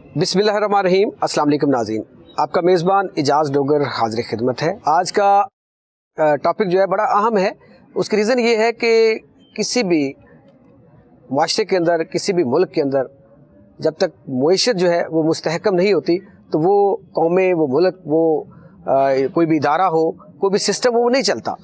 बिस्मिल्लाहिर्रहमानिर्रहीम। अस्सलाम वालेकुम नाज़रीन, आपका मेज़बान इजाज़ डोगर हाज़िर खिदमत है। आज का टॉपिक जो है बड़ा अहम है। उसकी रीज़न ये है कि किसी भी माशरे के अंदर, किसी भी मुल्क के अंदर जब तक मईशत जो है वो मुस्तहकम नहीं होती तो वो कौमें, वो मुल्क, वो कोई भी इदारा हो, कोई भी सिस्टम हो, वो नहीं चलता।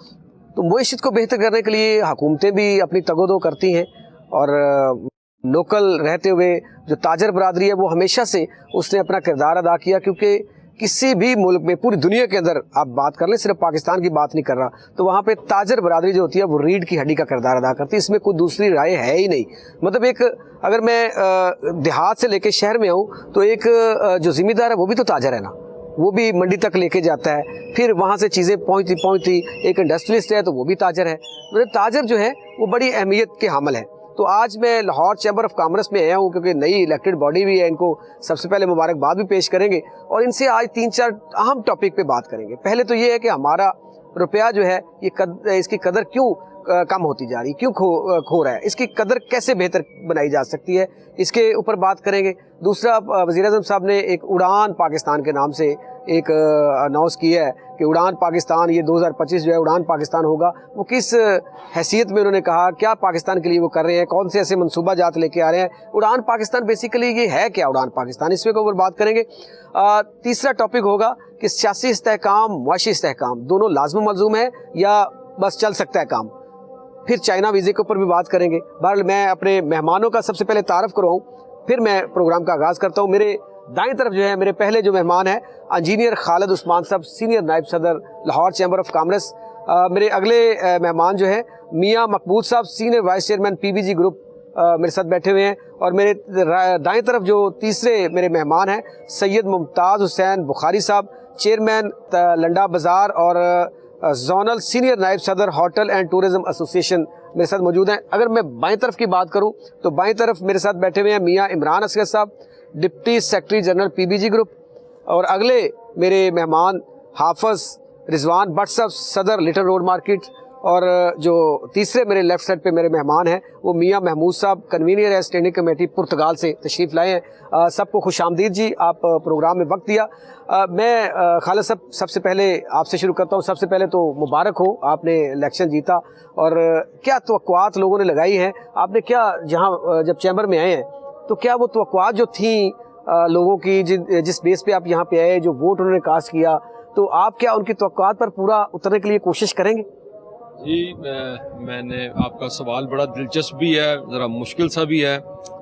तो मईशत को बेहतर करने के लिए हुकूमतें भी अपनी तगोदो करती हैं और लोकल रहते हुए जो ताजर बरादरी है वो हमेशा से उसने अपना किरदार अदा किया, क्योंकि किसी भी मुल्क में, पूरी दुनिया के अंदर आप बात कर लें, सिर्फ पाकिस्तान की बात नहीं कर रहा, तो वहाँ पे ताजर बरादरी जो होती है वो रीढ़ की हड्डी का किरदार अदा करती है। इसमें कोई दूसरी राय है ही नहीं। मतलब एक, अगर मैं देहात से लेके शहर में आऊँ तो एक जो ज़िम्मेदार है वो भी तो ताजर है ना, वो भी मंडी तक लेके जाता है, फिर वहाँ से चीज़ें पहुँचती एक इंडस्ट्रियलिस्ट है तो वो भी ताजर है। मतलब ताजर जो है वो बड़ी अहमियत के हामिल है। तो आज मैं लाहौर चैम्बर ऑफ कॉमर्स में आया हूँ क्योंकि नई इलेक्टेड बॉडी भी है, इनको सबसे पहले मुबारकबाद भी पेश करेंगे और इनसे आज 3-4 अहम टॉपिक पे बात करेंगे। पहले तो ये है कि हमारा रुपया जो है ये इसकी कदर क्यों कम होती जा रही, क्यों खो रहा है, इसकी कदर कैसे बेहतर बनाई जा सकती है, इसके ऊपर बात करेंगे। दूसरा, वज़ीर-ए-आज़म साहब ने एक उड़ान पाकिस्तान के नाम से एक अनाउंस किया है कि उड़ान पाकिस्तान, ये 2025 जो है उड़ान पाकिस्तान होगा। वो किस हैसियत में उन्होंने कहा, क्या पाकिस्तान के लिए वो कर रहे हैं, कौन से ऐसे मनसूबा जात लेके आ रहे हैं। उड़ान पाकिस्तान बेसिकली ये है क्या, उड़ान पाकिस्तान, इसके ऊपर बात करेंगे। तीसरा टॉपिक होगा कि सियासी इस्तेहकाम, मुआशी इस्तेहकाम दोनों लाज़िम मलज़ूम है या बस चल सकता है काम। फिर चाइना वीज़े के ऊपर भी बात करेंगे। बहरहाल मैं अपने मेहमानों का सबसे पहले तारफ़ करवाऊँ, फिर मैं प्रोग्राम का आगाज़ करता हूँ। मेरे दाएं तरफ जो है मेरे पहले जो मेहमान हैं इंजीनियर खालिद उस्मान साहब, सीनियर नायब सदर लाहौर चैम्बर ऑफ कॉमर्स। मेरे अगले मेहमान जो है मियाँ मकबूल साहब, senior vice chairman PBG group, मेरे साथ बैठे हुए हैं। और मेरे दाएं तरफ जो तीसरे मेरे मेहमान हैं सैयद मुमताज़ हुसैन बुखारी साहब, चेयरमैन लंडा बाज़ार और जोनल सीनियर नायब सदर होटल एंड टूरिज़म एसोसिएशन मेरे साथ मौजूद हैं। अगर मैं बाएं तरफ की बात करूं तो बाएं तरफ मेरे साथ बैठे हुए हैं मियाँ इमरान असगर साहब, deputy secretary general PBG group. और अगले मेरे मेहमान हाफिज़ रिजवान भट्ट साहब, सदर लिटिल रोड मार्केट। और जो तीसरे मेरे लेफ़्ट साइड पे मेरे मेहमान हैं वो मियाँ महमूद साहब, कन्वीनर है स्टैंडिंग कमेटी पुर्तगाल से तशरीफ़ लाए हैं। सबको खुश आमदीद जी, आप प्रोग्राम में वक्त दिया। मैं खालिद साहब सबसे पहले आपसे शुरू करता हूँ। सबसे पहले तो मुबारक हो, आपने इलेक्शन जीता। और क्या तवक्कुआत लोगों ने लगाई हैं, आपने क्या, जहाँ जब चैम्बर में आए हैं तो क्या वो तवक्कुआत जो थी लोगों की, जिस बेस पे आप यहाँ पे आए, जो वोट उन्होंने कास्ट किया, तो आप क्या उनकी तवक्कुआत पर पूरा उतरने के लिए कोशिश करेंगे? जी, मैंने आपका सवाल बड़ा दिलचस्प भी है, ज़रा मुश्किल सा भी है।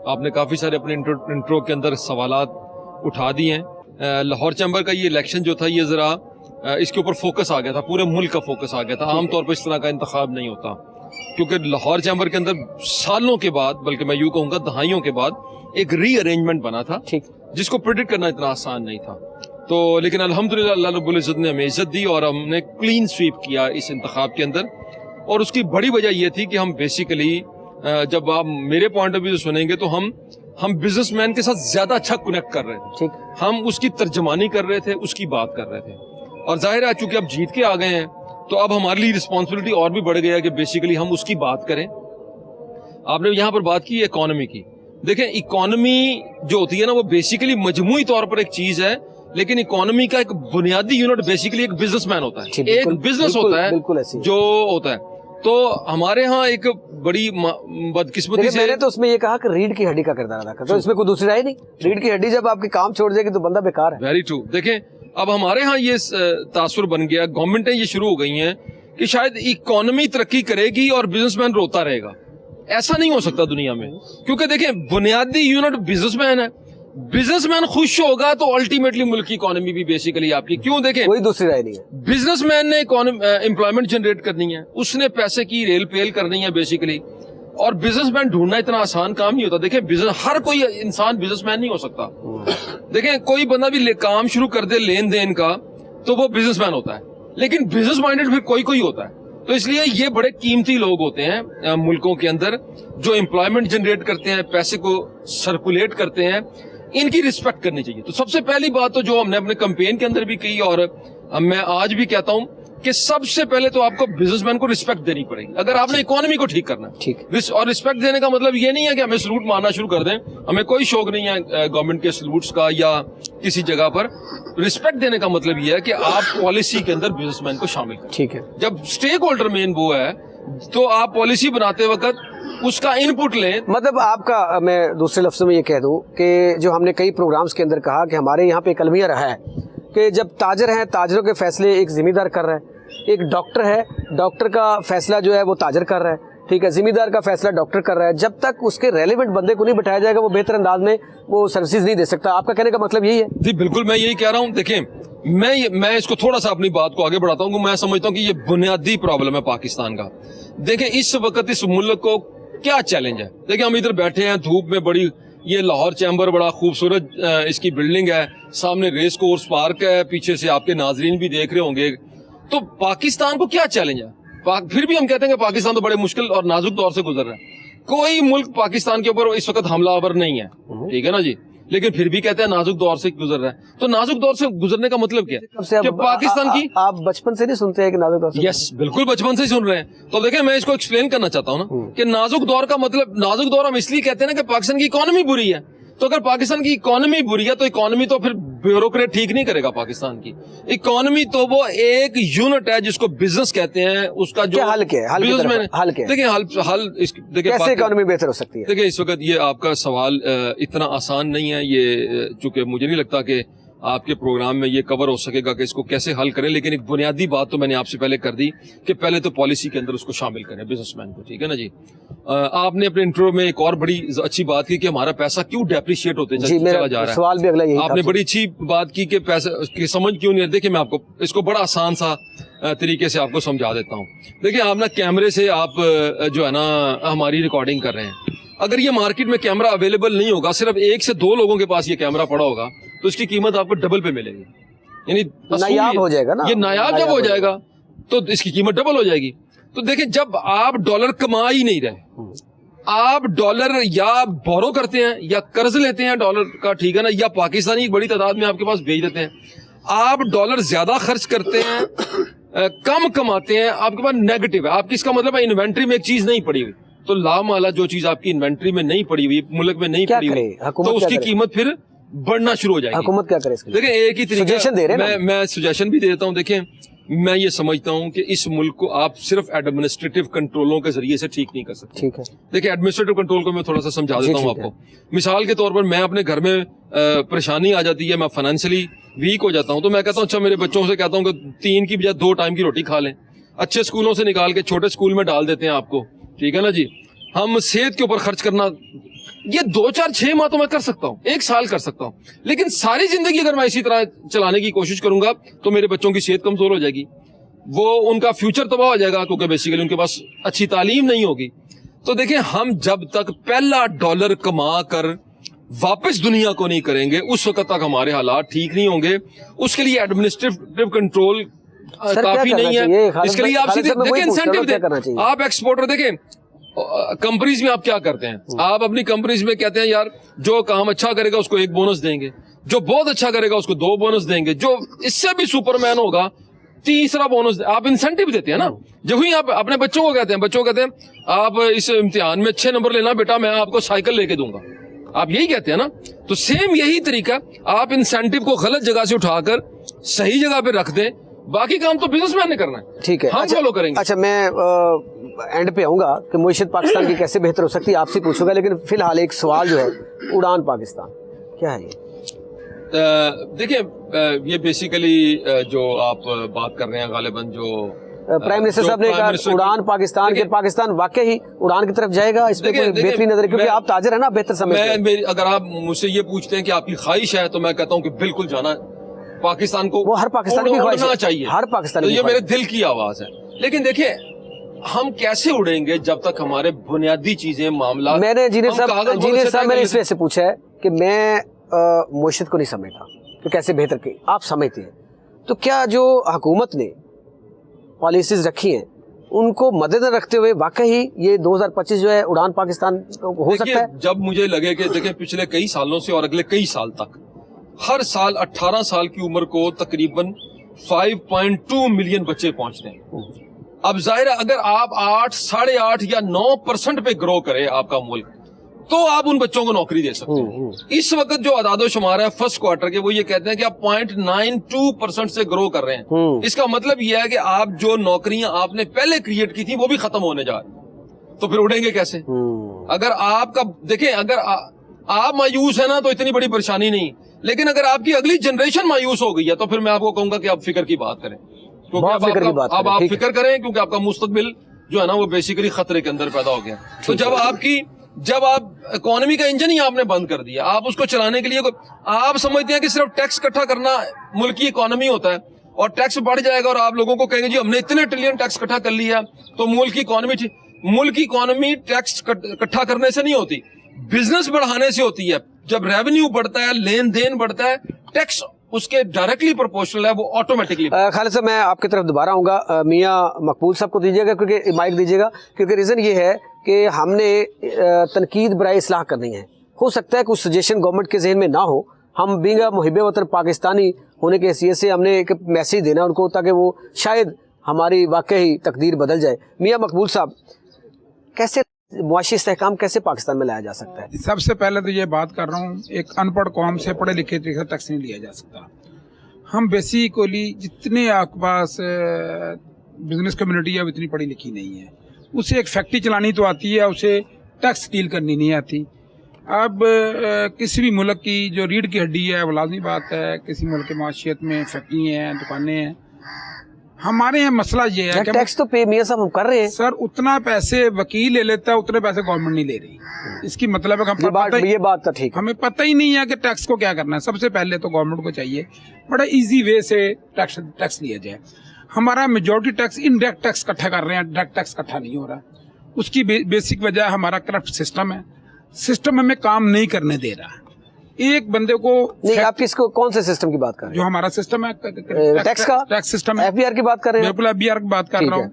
आपने काफ़ी सारे अपने इंट्रो के अंदर सवालात उठा दिए हैं। लाहौर चैम्बर का ये इलेक्शन जो था, ये ज़रा इसके ऊपर फोकस आ गया था, पूरे मुल्क का फोकस आ गया था। आमतौर पर इस तरह का इंतखाब नहीं होता, क्योंकि लाहौर चैम्बर के अंदर सालों के बाद, बल्कि मैं यूँ कहूँगा दहाइयों के बाद, एक रीअरेंजमेंट बना था जिसको प्रेडिक्ट करना इतना आसान नहीं था। तो लेकिन अल्हम्दुलिल्लाह अल्लाह रब्बुल इज़्ज़त ने हमें इज़्ज़त दी और हमने क्लीन स्वीप किया इस इंतखाब के अंदर। और उसकी बड़ी वजह यह थी कि हम बेसिकली, जब आप मेरे पॉइंट ऑफ व्यू से सुनेंगे तो हम बिजनेसमैन के साथ ज्यादा अच्छा कनेक्ट कर रहे थे। हम उसकी तर्जमानी कर रहे थे, उसकी बात कर रहे थे। और जाहिर है चूंकि अब जीत के आ गए हैं तो अब हमारे लिए रिस्पॉन्सिबिलिटी और भी बढ़ गया कि बेसिकली हम उसकी बात करें। आपने यहाँ पर बात की इकोनॉमी की। देखें, इकोनॉमी जो होती है ना, वो बेसिकली मजमूई तौर पर एक चीज है, लेकिन इकोनॉमी का एक बुनियादी यूनिट बेसिकली एक बिजनेसमैन होता है, एक बिजनेस होता है जो होता है। तो हमारे यहाँ एक बड़ी बदकिस्मती से, मैंने तो उसमें ये कहा कि रीढ़ की हड्डी का किरदार अदा करता है, तो इसमें कोई दूसरी राय नहीं। रीढ़ की हड्डी जब आपके काम छोड़ देगी तो बंदा बेकार है। Very true. देखें, अब हमारे यहाँ ये तासुर बन गया, गवर्नमेंटें ये शुरू हो गई हैं कि शायद इकोनॉमी तरक्की करेगी और बिजनेसमैन रोता रहेगा। ऐसा नहीं हो सकता दुनिया में, क्योंकि देखें बुनियादी यूनिट बिजनेसमैन है। बिजनेसमैन खुश होगा तो अल्टीमेटली मुल्क की इकोनॉमी भी बेसिकली आपकी, क्यों, देखें कोई दूसरी राय नहीं है। बिजनेसमैन ने एम्प्लॉयमेंट जनरेट करनी है, उसने पैसे की रेल पेल करनी है बेसिकली। और बिजनेसमैन ढूंढना इतना आसान काम नहीं होता। देखें, बिजनेस, हर कोई इंसान बिजनेसमैन नहीं हो सकता। देखें, कोई बंदा भी काम शुरू कर दे लेन देन का तो वो बिजनेसमैन होता है, लेकिन बिजनेस माइंडेड फिर कोई होता है। तो इसलिए ये बड़े कीमती लोग होते हैं मुल्कों के अंदर, जो एम्प्लॉयमेंट जनरेट करते हैं, पैसे को सर्कुलेट करते हैं। इनकी रिस्पेक्ट करनी चाहिए। तो सबसे पहली बात तो जो हमने अपने कैंपेन के अंदर भी की और मैं आज भी कहता हूं کہ سب سے پہلے تو آپ کو بزنس مین کو رسپیکٹ دینی پڑے گی اگر آپ نے اکانومی کو ٹھیک کرنا ہے. ٹھیک. اور رسپیکٹ دینے کا مطلب یہ نہیں ہے کہ ہمیں سلوٹ مارنا شروع کر دیں. ہمیں کوئی شوق نہیں ہے گورنمنٹ کے سلوٹس کا یا کسی جگہ پر. رسپیکٹ دینے کا مطلب یہ ہے کہ آپ پالیسی کے اندر بزنس مین کو شامل کریں. ٹھیک ہے. جب اسٹیک ہولڈر مین وہ ہے تو آپ پالیسی بناتے وقت اس کا ان پٹ لیں. مطلب آپ کا میں دوسرے لفظوں میں یہ کہہ دوں کہ جو ہم نے کئی پروگرامز کے اندر کہا کہ ہمارے یہاں پہ ایک المیہ رہا ہے کہ جب تاجر ہیں تاجروں کے فیصلے ایک ذمہ دار کر رہا ہے, ایک ڈاکٹر ہے ڈاکٹر کا فیصلہ جو ہے وہ تاجر کر رہا ہے, ٹھیک ہے, ذمہ دار کا فیصلہ ڈاکٹر کر رہا ہے. جب تک اس کے ریلیونٹ بندے کو نہیں بٹھایا جائے گا وہ بہتر انداز میں وہ سروسز نہیں دے سکتا. آپ کا کہنے کا مطلب یہی ہے؟ جی بالکل, میں یہی کہہ رہا ہوں. دیکھیں میں اس کو تھوڑا سا اپنی بات کو آگے بڑھاتا ہوں کہ میں سمجھتا ہوں کہ یہ بنیادی پرابلم ہے پاکستان کا. دیکھیں اس وقت اس ملک کو کیا چیلنج ہے. دیکھیں ہم ادھر بیٹھے ہیں دھوپ میں, بڑی یہ لاہور چیمبر بڑا خوبصورت اس کی بلڈنگ ہے, سامنے ریس کورس پارک ہے, پیچھے سے آپ کے ناظرین بھی دیکھ رہے ہوں گے. تو پاکستان کو کیا چیلنج ہے؟ پھر بھی ہم کہتے ہیں کہ پاکستان تو بڑے مشکل اور نازک دور سے گزر رہا ہے. کوئی ملک پاکستان کے اوپر اس وقت حملہ آور نہیں ہے, ٹھیک ہے نا جی, لیکن پھر بھی کہتے ہیں نازک دور سے گزر رہا ہے. تو نازک دور سے گزرنے کا مطلب کیا ہے کہ پاکستان کی آپ بچپن سے نہیں سنتے ہیں کہ نازک دور سے؟ یس بالکل بچپن سے ہی سن رہے ہیں. تو دیکھیں میں اس کو ایکسپلین کرنا چاہتا ہوں نا کہ نازک دور کا مطلب, نازک دور ہم اس لیے کہتے ہیں نا کہ پاکستان کی اکانومی بری ہے. تو اگر پاکستان کی اکانومی بری ہے تو اکانومی تو پھر بیوروکریٹ ٹھیک نہیں کرے گا. پاکستان کی اکانومی تو وہ ایک یونٹ ہے جس کو بزنس کہتے ہیں. اس کا جو حل کیا ہے دیکھیں حل کیسے اکانومی بہتر ہو سکتی ہے؟ دیکھیں اس وقت یہ آپ کا سوال اتنا آسان نہیں ہے. یہ چونکہ مجھے نہیں لگتا کہ آپ کے پروگرام میں یہ کور ہو سکے گا کہ اس کو کیسے حل کریں, لیکن ایک بنیادی بات تو میں نے آپ سے پہلے کر دی کہ پہلے تو پالیسی کے اندر اس کو شامل کریں بزنس مین کو, ٹھیک ہے نا جی. آپ نے اپنے انٹرو میں ایک اور بڑی اچھی بات کی کہ ہمارا پیسہ کیوں ڈیپریشیٹ ہوتے چلا جا رہا ہے. سوال بھی اگلا یہی, آپ نے بڑی اچھی بات کی کہ پیسہ کی سمجھ کیوں نہیں. دیکھیں میں آپ کو اس کو بڑا آسان سا طریقے سے آپ کو سمجھا دیتا ہوں. دیکھیں آپ نا کیمرے سے آپ جو ہے نا ہماری ریکارڈنگ کر رہے ہیں. اگر یہ مارکیٹ میں کیمرہ اویلیبل نہیں ہوگا, صرف 1 سے 2 لوگوں کے پاس یہ کیمرہ پڑا ہوگا, تو اس کی قیمت آپ کو ڈبل پہ ملے گی. یعنی نایاب ہو جائے گا نا, یہ نایاب جب ہو جائے گا تو اس کی قیمت ڈبل ہو جائے گی. تو دیکھیں جب آپ ڈالر کما ہی نہیں رہے, آپ ڈالر یا بورو کرتے ہیں یا قرض لیتے ہیں ڈالر کا, ٹھیک ہے نا, یا پاکستانی ایک بڑی تعداد میں آپ کے پاس بھیج دیتے ہیں. آپ ڈالر زیادہ خرچ کرتے ہیں, کم کماتے ہیں, آپ کے پاس نیگیٹو ہے. آپ کی اس کا مطلب ہے انوینٹری میں ایک چیز نہیں پڑی ہوئی. تو لامالا جو چیز آپ کی انوینٹری میں نہیں پڑی ہوئی, ملک میں نہیں پڑی ہوئی, تو اس کی قیمت پھر بڑھنا شروع ہو جائے گی. حکومت کیا کرے اس کے لیے؟ دیکھیں ایک ہی طریقہ میں سجیشن بھی دیتا ہوں. دیکھیں میں یہ سمجھتا ہوں کہ اس ملک کو آپ صرف ایڈمنسٹریٹو کنٹرولوں کے ذریعے سے ٹھیک نہیں کر سکتے. ٹھیک ہے. دیکھیں ایڈمنسٹریٹو کنٹرول کو میں تھوڑا سا سمجھا دیتا ہوں آپ کو. مثال کے طور پر میں اپنے گھر میں پریشانی آ جاتی ہے, میں فائنینشلی ویک ہو جاتا ہوں, تو میں کہتا ہوں اچھا میرے بچوں سے کہتا ہوں کہ 3 کی بجائے 2 ٹائم کی روٹی کھا لیں. اچھے اسکولوں سے نکال کے چھوٹے اسکول میں ڈال دیتے ہیں آپ کو, ٹھیک ہے نا جی. ہم صحت کے اوپر خرچ کرنا یہ 2 4 6 ماہ تو میں کر سکتا ہوں, 1 سال کر سکتا ہوں, لیکن ساری زندگی اگر میں اسی طرح چلانے کی کوشش کروں گا تو میرے بچوں کی صحت کمزور ہو جائے گی, وہ ان کا فیوچر تباہ ہو جائے گا, کیونکہ بیسیکلی ان کے پاس اچھی تعلیم نہیں ہوگی. تو دیکھیں ہم جب تک پہلا ڈالر کما کر واپس دنیا کو نہیں کریں گے اس وقت تک ہمارے حالات ٹھیک نہیں ہوں گے. اس کے لیے ایڈمنسٹریٹو کنٹرول کافی نہیں ہے. اس کے لیے آپ دیکھیں انسینٹیو دیں. آپ ایکسپورٹر دیکھیں کمپنیز میں آپ کیا کرتے ہیں, آپ اپنی کمپنیز میں کہتے ہیں یار جو کام اچھا کرے گا اس کو 1 بونس دیں گے, جو بہت اچھا کرے گا اس کو 2 بونس دیں گے, جو اس سے بھی سپر مین ہوگا 3 بونس. آپ انسینٹیو دیتے ہیں نا. جب ہی آپ اپنے بچوں کو کہتے ہیں آپ اس امتحان میں اچھے نمبر لینا بیٹا, میں آپ کو سائیکل لے کے دوں گا, آپ یہی کہتے ہیں نا. تو سیم یہی طریقہ, آپ انسینٹیو کو غلط جگہ سے اٹھا کر صحیح جگہ پہ رکھ دیں, باقی کام تو بزنس مین نے کرنا ہے. ٹھیک ہے, ہم فالو کریں گے. اچھا میں اینڈ پہ آؤں گا کہ معیشت پاکستان کی کیسے بہتر ہو سکتی ہے آپ سے پوچھوں گا, لیکن فی الحال ایک سوال جو ہے اڑان پاکستان کیا ہے یہ؟ دیکھیں یہ بیسیکلی جو آپ بات کر رہے ہیں غالباً جو پرائم منسٹر صاحب نے کہا اڑان پاکستان کے, پاکستان واقعی اڑان کی طرف جائے گا, اس پہ کوئی بہتری نظر ہے کیونکہ آپ تاجر ہیں نا, بہتر سمجھتے ہیں. اگر آپ مجھ سے یہ پوچھتے ہیں کہ آپ کی خواہش ہے تو میں کہتا ہوں کہ بالکل جانا پاکستان کو, وہ ہر پاکستان کی خواہش چاہیے, ہر پاکستان, یہ میرے دل کی آواز ہے. لیکن دیکھیں ہم کیسے اڑیں گے جب تک ہمارے بنیادی چیزیں معاملات. میں نے جنید صاحب میں نے اس وجہ سے پوچھا ہے کہ میں معیشت کو نہیں سمجھتا کہ کیسے بہتر کی, آپ سمجھتے ہیں, تو کیا جو حکومت نے پالیسیز رکھی ہیں ان کو مدد رکھتے ہوئے واقعی یہ 2025 جو ہے اڑان پاکستان ہو سکتا ہے؟ جب مجھے لگے کہ دیکھیں پچھلے کئی سالوں سے اور اگلے کئی سال تک ہر سال 18 سال کی عمر کو تقریباً 5.2 ملین بچے پہنچتے ہیں. اب ظاہر ہے اگر آپ 8, 8.5 یا 9% پہ گرو کرے آپ کا ملک تو آپ ان بچوں کو نوکری دے سکتے ہیں. اس وقت جو اعداد و شمار ہے فرسٹ کوارٹر کے وہ یہ کہتے ہیں کہ آپ 0.92% سے گرو کر رہے ہیں. اس کا مطلب یہ ہے کہ آپ جو نوکریاں آپ نے پہلے کریٹ کی تھی وہ بھی ختم ہونے جا رہی ہیں. تو پھر اڑیں گے کیسے؟ اگر آپ کا دیکھیں اگر آپ مایوس ہیں نا تو اتنی بڑی پریشانی نہیں, لیکن اگر آپ کی اگلی جنریشن مایوس ہو گئی ہے تو پھر میں آپ کو کہوں گا کہ آپ فکر کی بات کریں, کیونکہ اب آپ فکر کریں کیونکہ آپ کا مستقبل جو ہے نا وہ بیسیکلی خطرے کے اندر پیدا ہو گیا. تو جب آپ اکانومی کا انجن ہی آپ نے بند کر دیا, آپ اس کو چلانے کے لیے آپ سمجھتے ہیں کہ صرف ٹیکس اکٹھا کرنا ملک کی اکانومی ہوتا ہے اور ٹیکس بڑھ جائے گا اور آپ لوگوں کو کہیں گے جی ہم نے اتنے ٹریلین ٹیکس اکٹھا کر لیا تو ملک کی اکانومی ٹیکس اکٹھا کرنے سے نہیں ہوتی, بزنس بڑھانے سے ہوتی ہے. جب ریونیو بڑھتا ہے, لین دین بڑھتا ہے, ٹیکس اس کے ڈائریکٹلی پروپورشنل ہے, وہ آٹومیٹکلی. خالد صاحب میں آپ کی طرف دوبارہ آؤں گا, میاں مقبول صاحب کو دیجیے گا کیونکہ مائک دیجیے گا, کیونکہ ریزن یہ ہے کہ ہم نے تنقید برائے اصلاح کرنی ہے. ہو سکتا ہے کچھ سجیشن گورنمنٹ کے ذہن میں نہ ہو, ہم بینگ محب وطن پاکستانی ہونے کی حیثیت سے ہم نے ایک میسیج دینا ان کو تاکہ وہ شاید ہماری واقعی تقدیر بدل جائے. میاں مقبول صاحب, کیسے معاشی استحکام کیسے پاکستان میں لایا جا سکتا ہے؟ سب سے پہلے تو یہ بات کر رہا ہوں, ایک ان پڑھ قوم سے پڑھے لکھے طریقے سے ٹیکس نہیں لیا جا سکتا. ہم بیسیکلی جتنے آپ کے پاس بزنس کمیونٹی ہے وہ اتنی پڑھی لکھی نہیں ہے. اسے ایک فیکٹری چلانی تو آتی ہے, اسے ٹیکس ڈیل کرنی نہیں آتی. اب کسی بھی ملک کی جو ریڑھ کی ہڈی ہے وہ لازمی بات ہے, کسی ملک کی معاشیت میں فیکٹری ہیں, دکانیں ہیں. ہمارے یہاں مسئلہ یہ ہے کہ ٹیکس تو پے میاں صاحب ہم کر رہے ہیں سر, اتنا پیسے وکیل لے لیتا ہے اتنے پیسے گورنمنٹ نہیں لے رہی. اس کی مطلب ہے کہ یہ بات تو ٹھیک ہے, ہمیں پتہ ہی نہیں ہے کہ ٹیکس کو کیا کرنا ہے. سب سے پہلے تو گورنمنٹ کو چاہیے بڑا ایزی وے سے ٹیکس لیا جائے. ہمارا میجورٹی ٹیکس انڈائریکٹ ٹیکس اکٹھا کر رہے ہیں, ڈائریکٹ ٹیکس اکٹھا نہیں ہو رہا. اس کی بیسک وجہ ہمارا کرپٹ سسٹم ہے. سسٹم ہمیں کام نہیں کرنے دے رہا. ایک بندے کو نہیں, آپ کس کو کون سے سسٹم کی بات کر رہے ہیں؟ جو ہمارا سسٹم ہے ٹیکس کا, ٹیکس سسٹم ہے, ایف بی آر کی بات کر رہے ہیں. بالکل ایف بی آر کی بات کر رہا ہوں.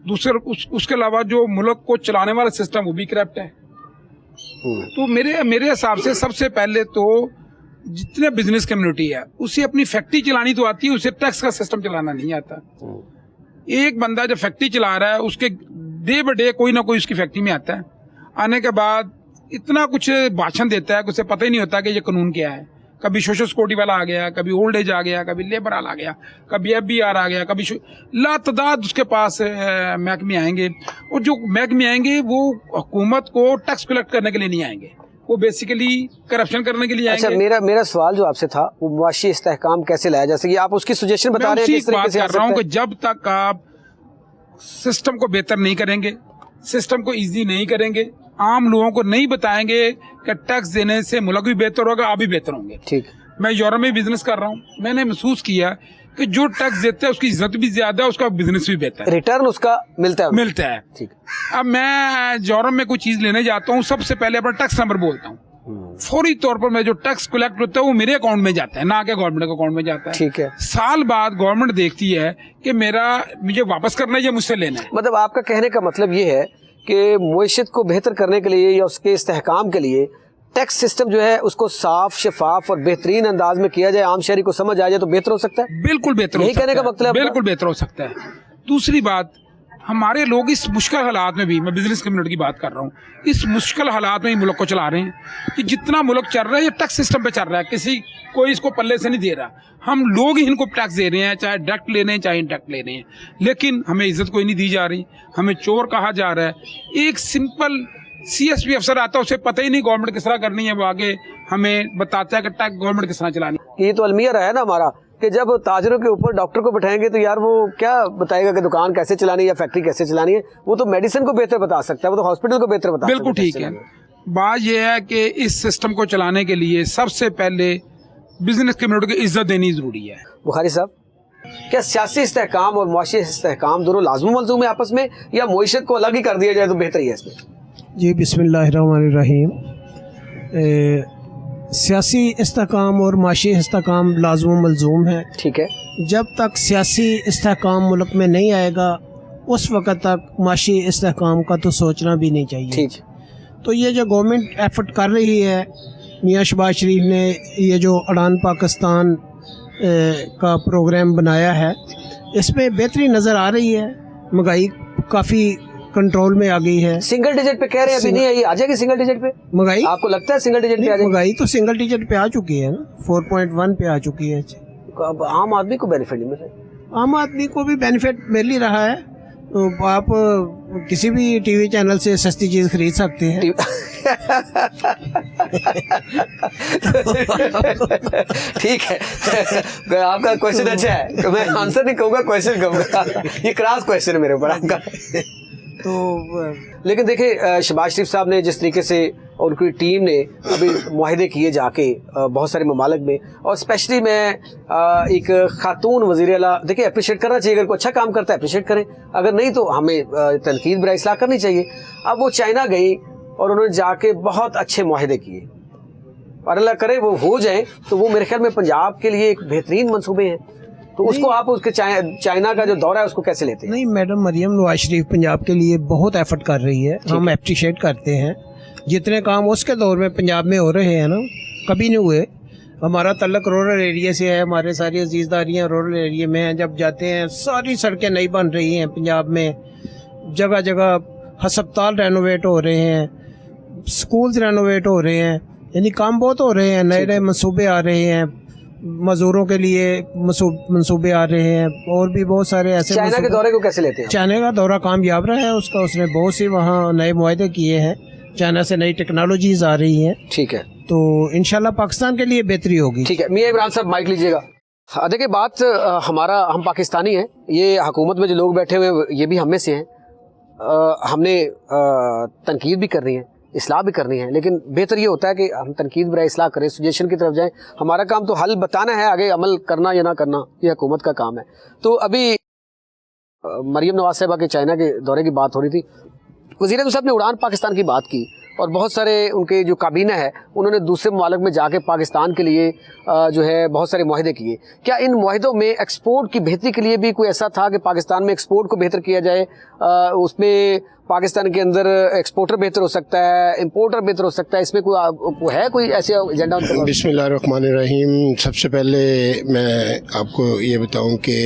دوسرے اس کے علاوہ جو ملک کو چلانے والا سسٹم وہ بھی کرپٹ ہے. تو میرے حساب سے سب سے پہلے تو جتنے بزنس کمیونٹی ہے اسے اپنی فیکٹری چلانی تو آتی ہے, اسے ٹیکس کا سسٹم چلانا نہیں آتا. ایک بندہ جو فیکٹری چلا رہا ہے اس کے ڈے بائی ڈے کوئی نہ کوئی اس کی فیکٹری میں آتا ہے. آنے کے بعد اتنا کچھ بھاشن دیتا ہے کہ اسے پتہ ہی نہیں ہوتا کہ یہ قانون کیا ہے. کبھی سوشل سیکورٹی والا آ گیا, کبھی اولڈ ایج آ گیا, کبھی لیبر والا آ گیا, کبھی ایف بی آر آ گیا, کبھی لا تعداد اس کے پاس محکمے آئیں گے. اور جو محکمے آئیں گے وہ حکومت کو ٹیکس کلیکٹ کرنے کے لیے نہیں آئیں گے, وہ بیسیکلی کرپشن کرنے کے لیے آئیں گے. اچھا, میرا سوال جو آپ سے تھا وہ معاشی استحکام کیسے لایا جا سکے, آپ اس کی سجیشن بتا رہے ہیں. میں بات کر رہا ہوں کہ جب تک آپ سسٹم کو بہتر نہیں کریں گے, سسٹم کو ایزی نہیں کریں گے, عام لوگوں کو نہیں بتائیں گے کہ ٹیکس دینے سے ملک بھی بہتر ہوگا, آپ بھی بہتر ہوں گے. ٹھیک, میں یورپ میں بزنس کر رہا ہوں, میں نے محسوس کیا کہ جو ٹیکس دیتا ہے اس کی عزت بھی زیادہ ہے, اس کا بزنس بھی بہتر ہے, ریٹرن اس کا ملتا ہے. ٹھیک, اب میں یورپ میں کوئی چیز لینے جاتا ہوں, سب سے پہلے اپنا ٹیکس نمبر بولتا ہوں. فوری طور پر میں جو ٹیکس کلیکٹ ہوتا ہے وہ میرے اکاؤنٹ میں جاتا ہے, نہ کہ گورنمنٹ کے اکاؤنٹ میں جاتا ہے. ٹھیک ہے, سال بعد گورنمنٹ دیکھتی ہے کہ مجھے واپس کرنا ہے یا مجھ سے لینا ہے. مطلب آپ کا کہنے کا مطلب یہ ہے کہ معیشت کو بہتر کرنے کے لیے یا اس کے استحکام کے لیے ٹیکس سسٹم جو ہے اس کو صاف, شفاف اور بہترین انداز میں کیا جائے, عام شہری کو سمجھ آ جائے تو بہتر ہو سکتا ہے. بالکل بہتر ہو سکتا ہے. کہنے کا مطلب بالکل بہتر ہو سکتا ہے. دوسری بات, ہمارے لوگ اس مشکل حالات میں بھی, میں بزنس کمیونٹی کی بات کر رہا ہوں, اس مشکل حالات میں ہی ملک کو چلا رہے ہیں. کہ جتنا ملک چل رہا ہے یہ ٹیکس سسٹم پہ چل رہا ہے, کوئی اس کو پلے سے نہیں دے رہا. ہم لوگ ہی ان کو ٹیکس دے رہے ہیں, چاہے ڈائریکٹ لے رہے ہیں چاہے انڈائریکٹ لے رہے ہیں, لیکن ہمیں عزت کوئی نہیں دی جا رہی, ہمیں چور کہا جا رہا ہے. ایک سمپل سی ایس پی افسر آتا ہے, اسے پتہ ہی نہیں گورنمنٹ کس طرح کرنی ہے, وہ آگے ہمیں بتاتا ہے کہ ٹیکس گورنمنٹ کس طرح چلانی. یہ تو المیہ رہا ہے نا ہمارا کہ جب تاجروں کے اوپر ڈاکٹر کو بٹھائیں گے تو یار وہ کیا بتائے گا کہ دکان کیسے چلانی ہے یا فیکٹری کیسے چلانی ہے. وہ تو میڈیسن کو بہتر بتا سکتا ہے, وہ تو ہاسپٹل کو بہتر بتا سکتا ہے. بالکل ٹھیک ہے. بات یہ ہے کہ اس سسٹم کو چلانے کے لیے سب سے پہلے بزنس کمیونٹی کو عزت دینی ضروری ہے. بخاری صاحب, کیا سیاسی استحکام اور معاشی استحکام دونوں لازم و ملزوم ہیں آپس میں, یا معیشت کو الگ ہی کر دیا جائے تو بہتر ہی ہے اس میں؟ جی بسم اللہ الرحمن الرحیم. سیاسی استحکام اور معاشی استحکام لازم و ملزوم ہے. ٹھیک ہے, جب تک سیاسی استحکام ملک میں نہیں آئے گا اس وقت تک معاشی استحکام کا تو سوچنا بھی نہیں چاہیے. ٹھیک, تو یہ جو گورنمنٹ ایفرٹ کر رہی ہے, میاں شہباز شریف نے یہ جو اڑان پاکستان का प्रोग्राम बनाया है, इसमें बेहतरी नज़र आ रही है। महंगाई काफ़ी कंट्रोल में आ गई है। सिंगल डिजिट पे कह रहे हैं, अभी नहीं आई, आ जाएगी सिंगल डिजिट पे? महंगाई आपको लगता है सिंगल डिजिट पे आ जाएगी? महंगाई तो सिंगल डिजिट पे आ चुकी है ना, 4.1 पे आ चुकी है। अब आम आदमी को बेनिफिट नहीं मिल रहा? आम आदमी को भी बेनिफिट मिल ही रहा है। तो आप किसी भी टीवी चैनल से सस्ती चीज़ खरीद सकते हैं। ठीक है, आपका क्वेश्चन अच्छा है, मैं आंसर नहीं कहूँगा, क्वेश्चन कहूँगा। ये क्रॉस क्वेश्चन है मेरे ऊपर आपका। तो लेकिन देखिए शहबाज शरीफ साहब ने जिस तरीके से और उनकी टीम ने अभी मुआहदे किए जाके बहुत सारे ममालिक में, और स्पेशली मैं एक खातून वज़ीर आला, देखिए अप्रिशिएट करना चाहिए, अगर कोई अच्छा काम करता है अप्रिशिएट करें, अगर नहीं तो हमें तनकीद बराए इस्लाह करनी चाहिए। अब वो चाइना गई और उन्होंने जाके बहुत अच्छे मुआहदे किए, और अल्लाह करे वो हो जाए तो वो मेरे ख्याल में पंजाब के लिए एक बेहतरीन मंसूबे हैं। तो उसको आप उसके चाइना का जो दौरा है उसको कैसे लेते हैं? नहीं, मैडम मरियम नवाज शरीफ पंजाब के लिए बहुत एफर्ट कर रही है, हम अप्रिशिएट करते हैं। जितने काम उसके दौर में पंजाब में हो रहे हैं ना, कभी नहीं हुए। हमारा तल्लक रूरल एरिया से है, हमारे सारी अजीज़दारियाँ रूरल एरिया में हैं। जब जाते हैं सारी सड़कें नई बन रही हैं पंजाब में, जगह जगह हस्पताल रेनोवेट हो रहे हैं, स्कूल्स रेनोवेट हो रहे हैं, यानी काम बहुत हो रहे हैं। नए नए मंसूबे आ रहे हैं, मजदूरों के लिए मंसूबे आ रहे हैं, और भी बहुत सारे ऐसे। चाइना के दौरे को कैसे लेते हैं? चाइना का दौरा कामयाब रहा है उसका, उसने बहुत सी वहाँ नए मुआहदे किए हैं, चाइना से नई टेक्नोलॉजीज आ रही हैं। ठीक है, तो इंशाल्लाह पाकिस्तान के लिए बेहतरी होगी। ठीक है, मियां इमरान साहब माइक लीजिएगा। देखिए बात हम पाकिस्तानी हैं, ये हुकूमत में जो लोग बैठे हुए हैं ये भी हम में से हैं। हमने तनकीद भी करनी है, इस्लाह भी करनी है, लेकिन बेहतर ये होता है कि हम तनकीद बराए इस्लाह करें, सजेशन की तरफ जाएं। हमारा काम तो हल बताना है, आगे अमल करना या ना करना ये हुकूमत का काम है। तो अभी मरियम नवाज साहिबा के चाइना के दौरे की बात हो रही थी, वज़ीर आज़म साहब ने उड़ान पाकिस्तान की बात की, और बहुत सारे उनके जो काबीना है उन्होंने दूसरे ममालिक में जाके पाकिस्तान के लिए जो है बहुत सारे मुआहदे किए। क्या इन मुआहदों में एक्सपोर्ट की बेहतरी के लिए भी कोई ऐसा था कि पाकिस्तान में एक्सपोर्ट को बेहतर किया जाए? उसमें पाकिस्तान के अंदर एक्सपोर्टर बेहतर हो सकता है, इंपोर्टर बेहतर हो सकता है, इसमें कोई है कोई ऐसे एजेंडा? बिस्मिल्लाहिर्रहमानिर्रहीम। सबसे पहले मैं आपको ये बताऊं कि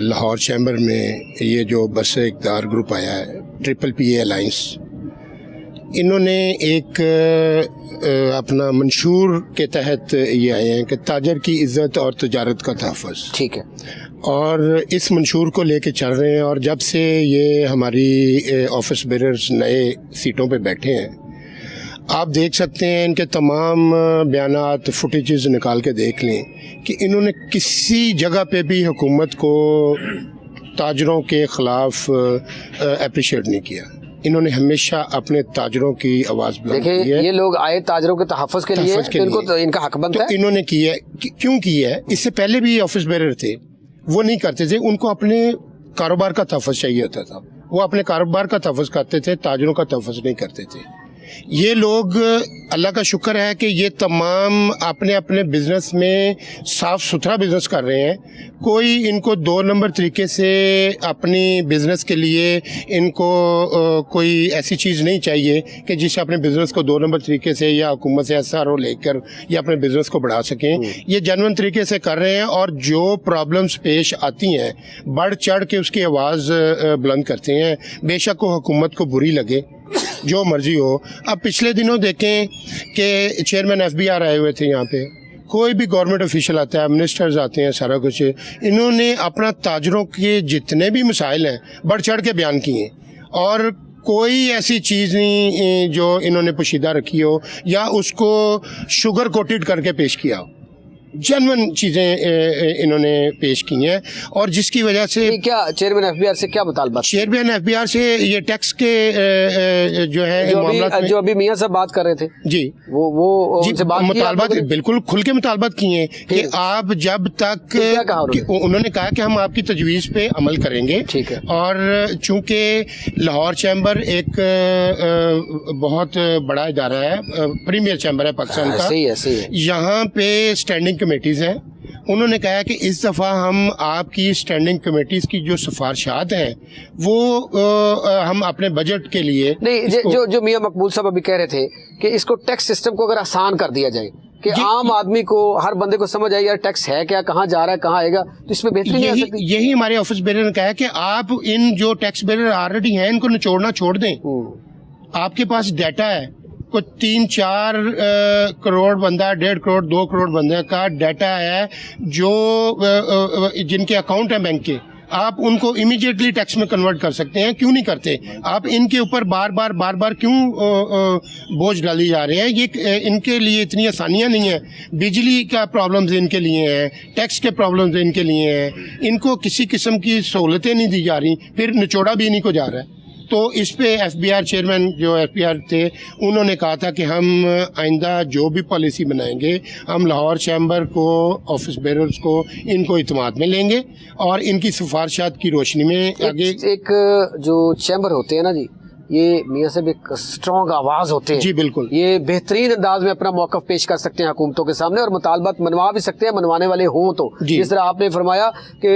लाहौर चैम्बर में ये जो बरसर इक़्तिदार ग्रुप आया है, PPP अलाइंस, इन्होंने एक अपना मंशूर के तहत ये आए हैं कि ताजर की इज़्ज़त और तजारत का तहफ़्फ़ुज़। ठीक है, और इस मंशूर को लेके चल रहे हैं। और जब से ये हमारी ऑफिस बेरर्स नए सीटों पे बैठे हैं, आप देख सकते हैं इनके तमाम बयानात, फुटेजेस निकाल के देख लें कि इन्होंने किसी जगह पे भी हुकूमत को ताजरों के ख़िलाफ़ अप्रिशिएट नहीं किया। इन्होंने हमेशा अपने ताजरों की आवाज़ बुलंद की है। देखिए ये लोग आए ताजरों के तहफ़्फ़ुज़ के लिए, तो इनको तो इनका हक बनता है। इन्होंने किया, क्यों किया है? इससे पहले भी ऑफिस बेरर थे, वो नहीं करते थे, उनको अपने कारोबार का तहफ़्फ़ुज़ चाहिए होता था, वो अपने कारोबार का तहफ़्फ़ुज़ करते थे, ताजरों का तहफ़्फ़ुज़ नहीं करते थे। ये लोग, अल्लाह का शुक्र है कि ये तमाम अपने अपने बिजनेस में साफ सुथरा बिजनेस कर रहे हैं। कोई इनको 2 नंबर तरीके से अपनी बिजनेस के लिए इनको कोई ऐसी चीज़ नहीं चाहिए कि जिससे अपने बिजनेस को 2 नंबर तरीके से या हुकूमत से एसआरओ लेकर या अपने बिजनेस को बढ़ा सकें। ये जेन्युइन तरीके से कर रहे हैं, और जो प्रॉब्लम्स पेश आती हैं बढ़ चढ़ के उसकी आवाज़ बुलंद करते हैं, बेशक वो हुकूमत को बुरी लगे, जो मर्जी हो। अब पिछले दिनों देखें कि चेयरमैन FBR आए हुए थे यहाँ पे, कोई भी गवर्नमेंट ऑफिशियल आता है, मिनिस्टर्स आते हैं, सारा कुछ। इन्होंने अपना ताजरों के जितने भी मसाइल हैं बढ़ चढ़ के बयान किए, और कोई ऐसी चीज़ नहीं जो इन्होंने पोशीदा रखी हो या उसको शुगर कोटेड करके पेश किया हो। जेन्युइन चीज़ें इन्होंने पेश की हैं, और जिसकी वजह से क्या चेयरमैन FBR से क्या मुतालबा? चेयरमैन FBR से ये टैक्स के जो है जो अभी मियां साहब बात कर रहे थे जी, वो जी मुतालबात बिल्कुल खुल के मुतालबात किए हैं कि आप जब तक, उन्होंने कहा कि हम आपकी तजवीज़ पे अमल करेंगे। ठीक है। और चूंकि लाहौर चैम्बर एक बहुत बड़ा इदारा है, प्रीमियर चैम्बर है पाकिस्तान का, सही है। यहाँ पे स्टैंडिंग कमेटीज़ हैं। उन्होंने कहा कि इस दफ़ा हम आपकी स्टैंडिंग कमेटीज़ की जो सिफारिशात हैं वो हम अपने बजट के लिए नहीं, जो मियां मकबूल साहब अभी कह रहे थे कि इसको टैक्स सिस्टम को अगर आसान कर दिया जाए, کہ عام آدمی کو, ہر بندے کو سمجھ آئے یار ٹیکس ہے کیا, کہاں جا رہا ہے, کہاں آئے گا, تو اس میں بہتری نہیں آ سکتی. یہی ہمارے آفس بیرر نے کہا ہے کہ آپ ان جو ٹیکس بیرر آلریڈی ہیں ان کو نچوڑنا چھوڑ دیں. آپ کے پاس ڈیٹا ہے, کوئی 3-4 کروڑ بندہ, 1.5 کروڑ 2 کروڑ بندے کا ڈیٹا ہے جو جن کے اکاؤنٹ ہیں بینک کے, آپ ان کو امیڈیٹلی ٹیکس میں کنورٹ کر سکتے ہیں. کیوں نہیں کرتے آپ؟ ان کے اوپر بار بار کیوں بوجھ ڈالی جا رہے ہیں؟ یہ ان کے لیے اتنی آسانیاں نہیں ہیں. بجلی کا پرابلمز ان کے لیے ہیں, ٹیکس کے پرابلمز ان کے لیے ہیں, ان کو کسی قسم کی سہولتیں نہیں دی جا رہی, پھر نچوڑا بھی انہیں کو جا رہا ہے. تو اس پہ ایف بی آر چیئرمین جو ایف بی آر تھے انہوں نے کہا تھا کہ ہم آئندہ جو بھی پالیسی بنائیں گے ہم لاہور چیمبر کو, آفس بیررز کو, ان کو اعتماد میں لیں گے اور ان کی سفارشات کی روشنی میں آگے. ایک جو چیمبر ہوتے ہیں نا جی, یہ میاں صاحب ایک اسٹرانگ آواز ہوتے ہیں. جی بالکل. یہ بہترین انداز میں اپنا موقف پیش کر سکتے ہیں حکومتوں کے سامنے اور مطالبات منوا بھی سکتے ہیں, منوانے والے ہوں تو. جس طرح آپ نے فرمایا کہ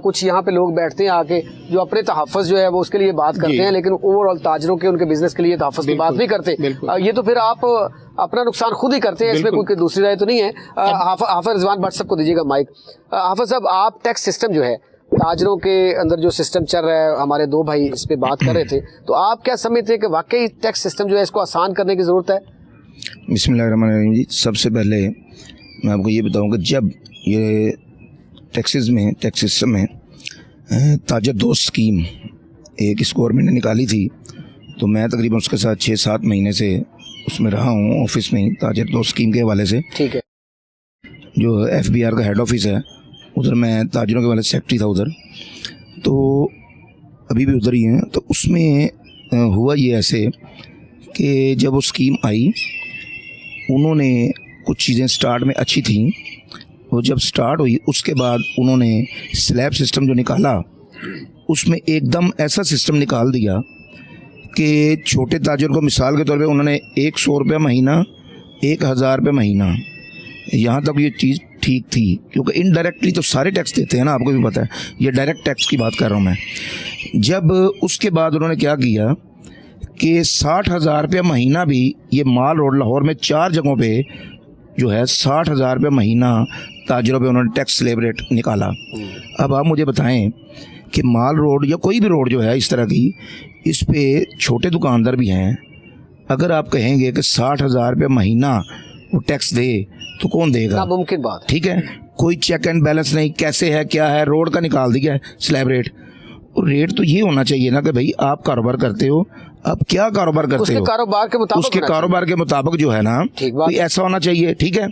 کچھ یہاں پہ لوگ بیٹھتے ہیں آ کے جو اپنے تحفظ جو ہے وہ اس کے لیے بات کرتے ہیں, لیکن اوور آل تاجروں کے, ان کے بزنس کے لیے تحفظ کی بات نہیں کرتے. یہ تو پھر آپ اپنا نقصان خود ہی کرتے ہیں, اس میں کوئی دوسری رائے تو نہیں ہے. حافظ رضوان بٹ صاحب کو دیجیے گا مائک. حافظ صاحب, آپ ٹیکس سسٹم جو ہے, تاجروں کے اندر جو سسٹم چل رہا ہے, ہمارے دو بھائی اس پہ بات کر رہے تھے, تو آپ کیا سمجھتے ہیں کہ واقعی ٹیکس سسٹم جو ہے اس کو آسان کرنے کی ضرورت ہے؟ بسم اللہ الرحمن الرحیم جی. سب سے پہلے میں آپ کو یہ بتاؤں کہ جب یہ ٹیکسز میں, ٹیکس سسٹم میں تاجر دوست اسکیم ایک اس گورنمنٹ نے نکالی تھی, تو میں تقریباً اس کے ساتھ 6-7 مہینے سے اس میں رہا ہوں آفس میں, تاجر دوست اسکیم کے حوالے سے. ٹھیک ہے. جو ایف بی آر کا ہیڈ آفس ہے ادھر میں تاجروں کے والے سیکٹری تھا ادھر, تو ابھی بھی ادھر ہی ہیں. تو اس میں ہوا یہ ایسے کہ جب وہ اسکیم آئی انہوں نے کچھ چیزیں سٹارٹ میں اچھی تھیں, وہ جب سٹارٹ ہوئی اس کے بعد انہوں نے سلیب سسٹم جو نکالا اس میں ایک دم ایسا سسٹم نکال دیا کہ چھوٹے تاجر کو مثال کے طور پہ انہوں نے 100 روپیہ مہینہ, 1000 روپے مہینہ, یہاں تک یہ چیز ٹھیک تھی کیونکہ انڈائریکٹلی تو سارے ٹیکس دیتے ہیں نا, آپ کو بھی پتہ ہے, یہ ڈائریکٹ ٹیکس کی بات کر رہا ہوں میں. جب اس کے بعد انہوں نے کیا کیا کہ 60,000 روپیہ مہینہ بھی, یہ مال روڈ لاہور میں 4 جگہوں پہ جو ہے 60,000 روپیہ مہینہ تاجروں پہ انہوں نے ٹیکس سلیب ریٹ نکالا. اب آپ مجھے بتائیں کہ مال روڈ یا کوئی بھی روڈ جو ہے اس طرح کی, اس پہ چھوٹے دکاندار بھی ہیں, اگر آپ کہیں گے کہ 60,000 روپیہ مہینہ وہ ٹیکس دے تو کون دے گا؟ ممکن بات. ٹھیک ہے, کوئی چیک اینڈ بیلنس نہیں, کیسے ہے کیا ہے, روڈ کا نکال دیا ہے سلیب ریٹ. اور ریٹ تو یہ ہونا چاہیے نا کہ بھائی آپ کاروبار کرتے ہو, آپ کیا کاروبار کرتے ہو, اس کے کاروبار کے مطابق, اس کے کاروبار کے مطابق جو ہے نا کوئی ایسا ہونا چاہیے. ٹھیک ہے,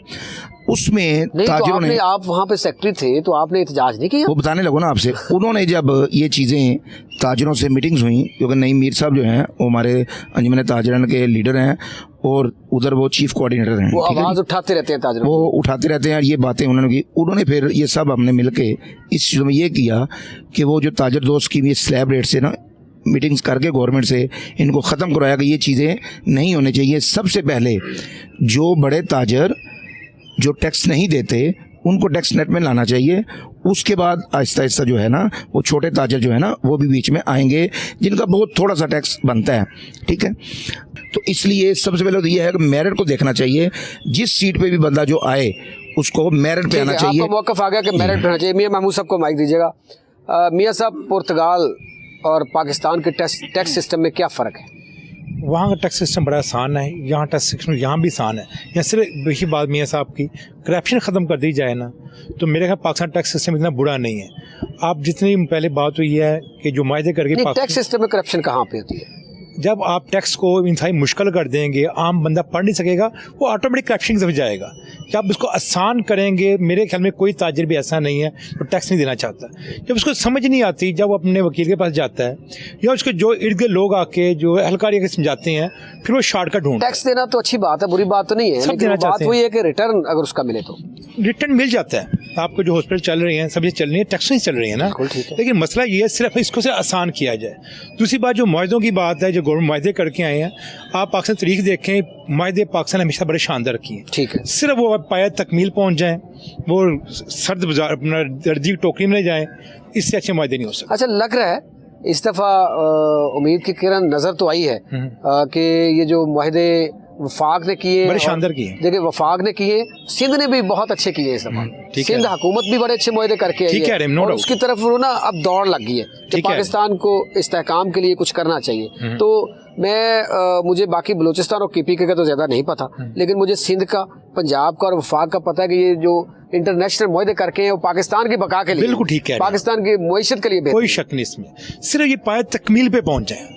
اس میں تاجروں نے, آپ وہاں پہ سیکٹری تھے تو آپ نے احتجاج نہیں کیا؟ وہ بتانے لگو نا آپ سے. انہوں نے جب یہ چیزیں تاجروں سے میٹنگز ہوئیں, کیونکہ نعیم میر صاحب جو ہیں وہ ہمارے انجمن تاجران کے لیڈر ہیں اور ادھر وہ چیف کوآرڈینیٹر ہیں, وہ آواز اٹھاتے رہتے ہیں تاجروں, وہ اٹھاتے رہتے ہیں. یہ باتیں انہوں نے کی. انہوں نے پھر یہ سب ہم نے مل کے اس چیز میں یہ کیا کہ وہ جو تاجر دوست کی سلیب ریٹ سے نا میٹنگز کر کے گورنمنٹ سے ان کو ختم کرایا کہ یہ چیزیں نہیں ہونے چاہیے. سب سے پہلے جو بڑے تاجر جو ٹیکس نہیں دیتے ان کو ٹیکس نیٹ میں لانا چاہیے. اس کے بعد آہستہ آہستہ جو ہے نا وہ چھوٹے تاجر جو ہے نا وہ بھی بیچ میں آئیں گے جن کا بہت تھوڑا سا ٹیکس بنتا ہے. ٹھیک ہے, تو اس لیے سب سے پہلے تو یہ ہے کہ میرٹ کو دیکھنا چاہیے. جس سیٹ پہ بھی بندہ جو آئے اس کو میرٹ پہ آنا چاہیے. آپ کا موقف آ گیا کہ میرٹ پہ آنا چاہیے. میاں محمود صاحب کو مائک دیجیے گا. میاں صاحب, پرتگال اور پاکستان کے ٹیکس سسٹم میں کیا فرق ہے؟ وہاں کا ٹیکس سسٹم بڑا آسان ہے, یہاں ٹیکس سسٹم یہاں بھی آسان ہے. یہاں صرف وہی بات میاں صاحب کی, کرپشن ختم کر دی جائے نا تو میرے خیال پاکستان ٹیکس سسٹم اتنا برا نہیں ہے. آپ جتنی پہلے بات ہوئی ہے کہ جو معاہدے کر کے ٹیکس سسٹم میں کرپشن کہاں پہ ہوتی ہے؟ جب آپ ٹیکس کو انتہائی مشکل کر دیں گے, عام بندہ پڑھ نہیں سکے گا, وہ آٹومیٹک کرپشن کی طرف جائے گا. جب اس کو آسان کریں گے, میرے خیال میں کوئی تاجر بھی ایسا نہیں ہے جو ٹیکس نہیں دینا چاہتا. جب اس کو سمجھ نہیں آتی, جب وہ اپنے وکیل کے پاس جاتا ہے یا اس کے جو ارد گرد لوگ آ کے جو اہلکار سمجھاتے ہیں, پھر وہ شارٹ کٹ ڈھونڈ. ٹیکس دینا تو اچھی بات ہے, بری بات تو نہیں ہے, لیکن بات وہی ہے کہ ریٹرن اگر اس کا ملے تو ریٹرن مل جاتا ہے. آپ کو جو ہاسپٹل چل رہی ہیں, سب یہ چل رہی ہیں, ٹیکس نہیں چل رہی ہیں نا. لیکن مسئلہ یہ ہے صرف اس کو آسان کیا جائے. دوسری بات جو معاہدوں کی بات ہے, جو گورنمنٹ معاہدے کر کے آئے ہیں, آپ پاکستان تاریخ دیکھیں, معاہدے پاکستان ہمیشہ بڑے شاندار کیے ہیں. ٹھیک ہے, صرف وہ پایا تکمیل پہنچ جائیں, وہ سرد بازار اپنا درجی ٹوکری میں لے جائیں, اس سے اچھے معاہدے نہیں ہو سکتے. اچھا لگ رہا ہے اس دفعہ امید کی کرن نظر تو آئی ہے کہ یہ جو معاہدے वफाक ने किए, बड़े शानदार किए। देखिए वफाक ने किए, सिंध ने भी बहुत अच्छे किए इस दफा। ठीक सिंध है। हुकूमत भी बड़े अच्छे मुआहदे करके आई ठीक है, है, no और doubt। उसकी तरफ वो ना अब दौड़ लग गई है कि ठीक है। पाकिस्तान को इस्तेहकाम के लिए कुछ करना चाहिए। तो मैं मुझे बाकी बलूचिस्तान और KPK का तो ज्यादा नहीं पता, लेकिन मुझे सिंध का, पंजाब का और वफाक का पता है कि ये जो इंटरनेशनल मुआहदे करके हैं वो पाकिस्तान की बका के लिए, बिल्कुल ठीक कह रहे हैं। पाकिस्तान की मुईशत के लिए बेहतर कोई शक नहीं इसमें, सिर्फ ये पाए तकमील पे पहुंच जाए।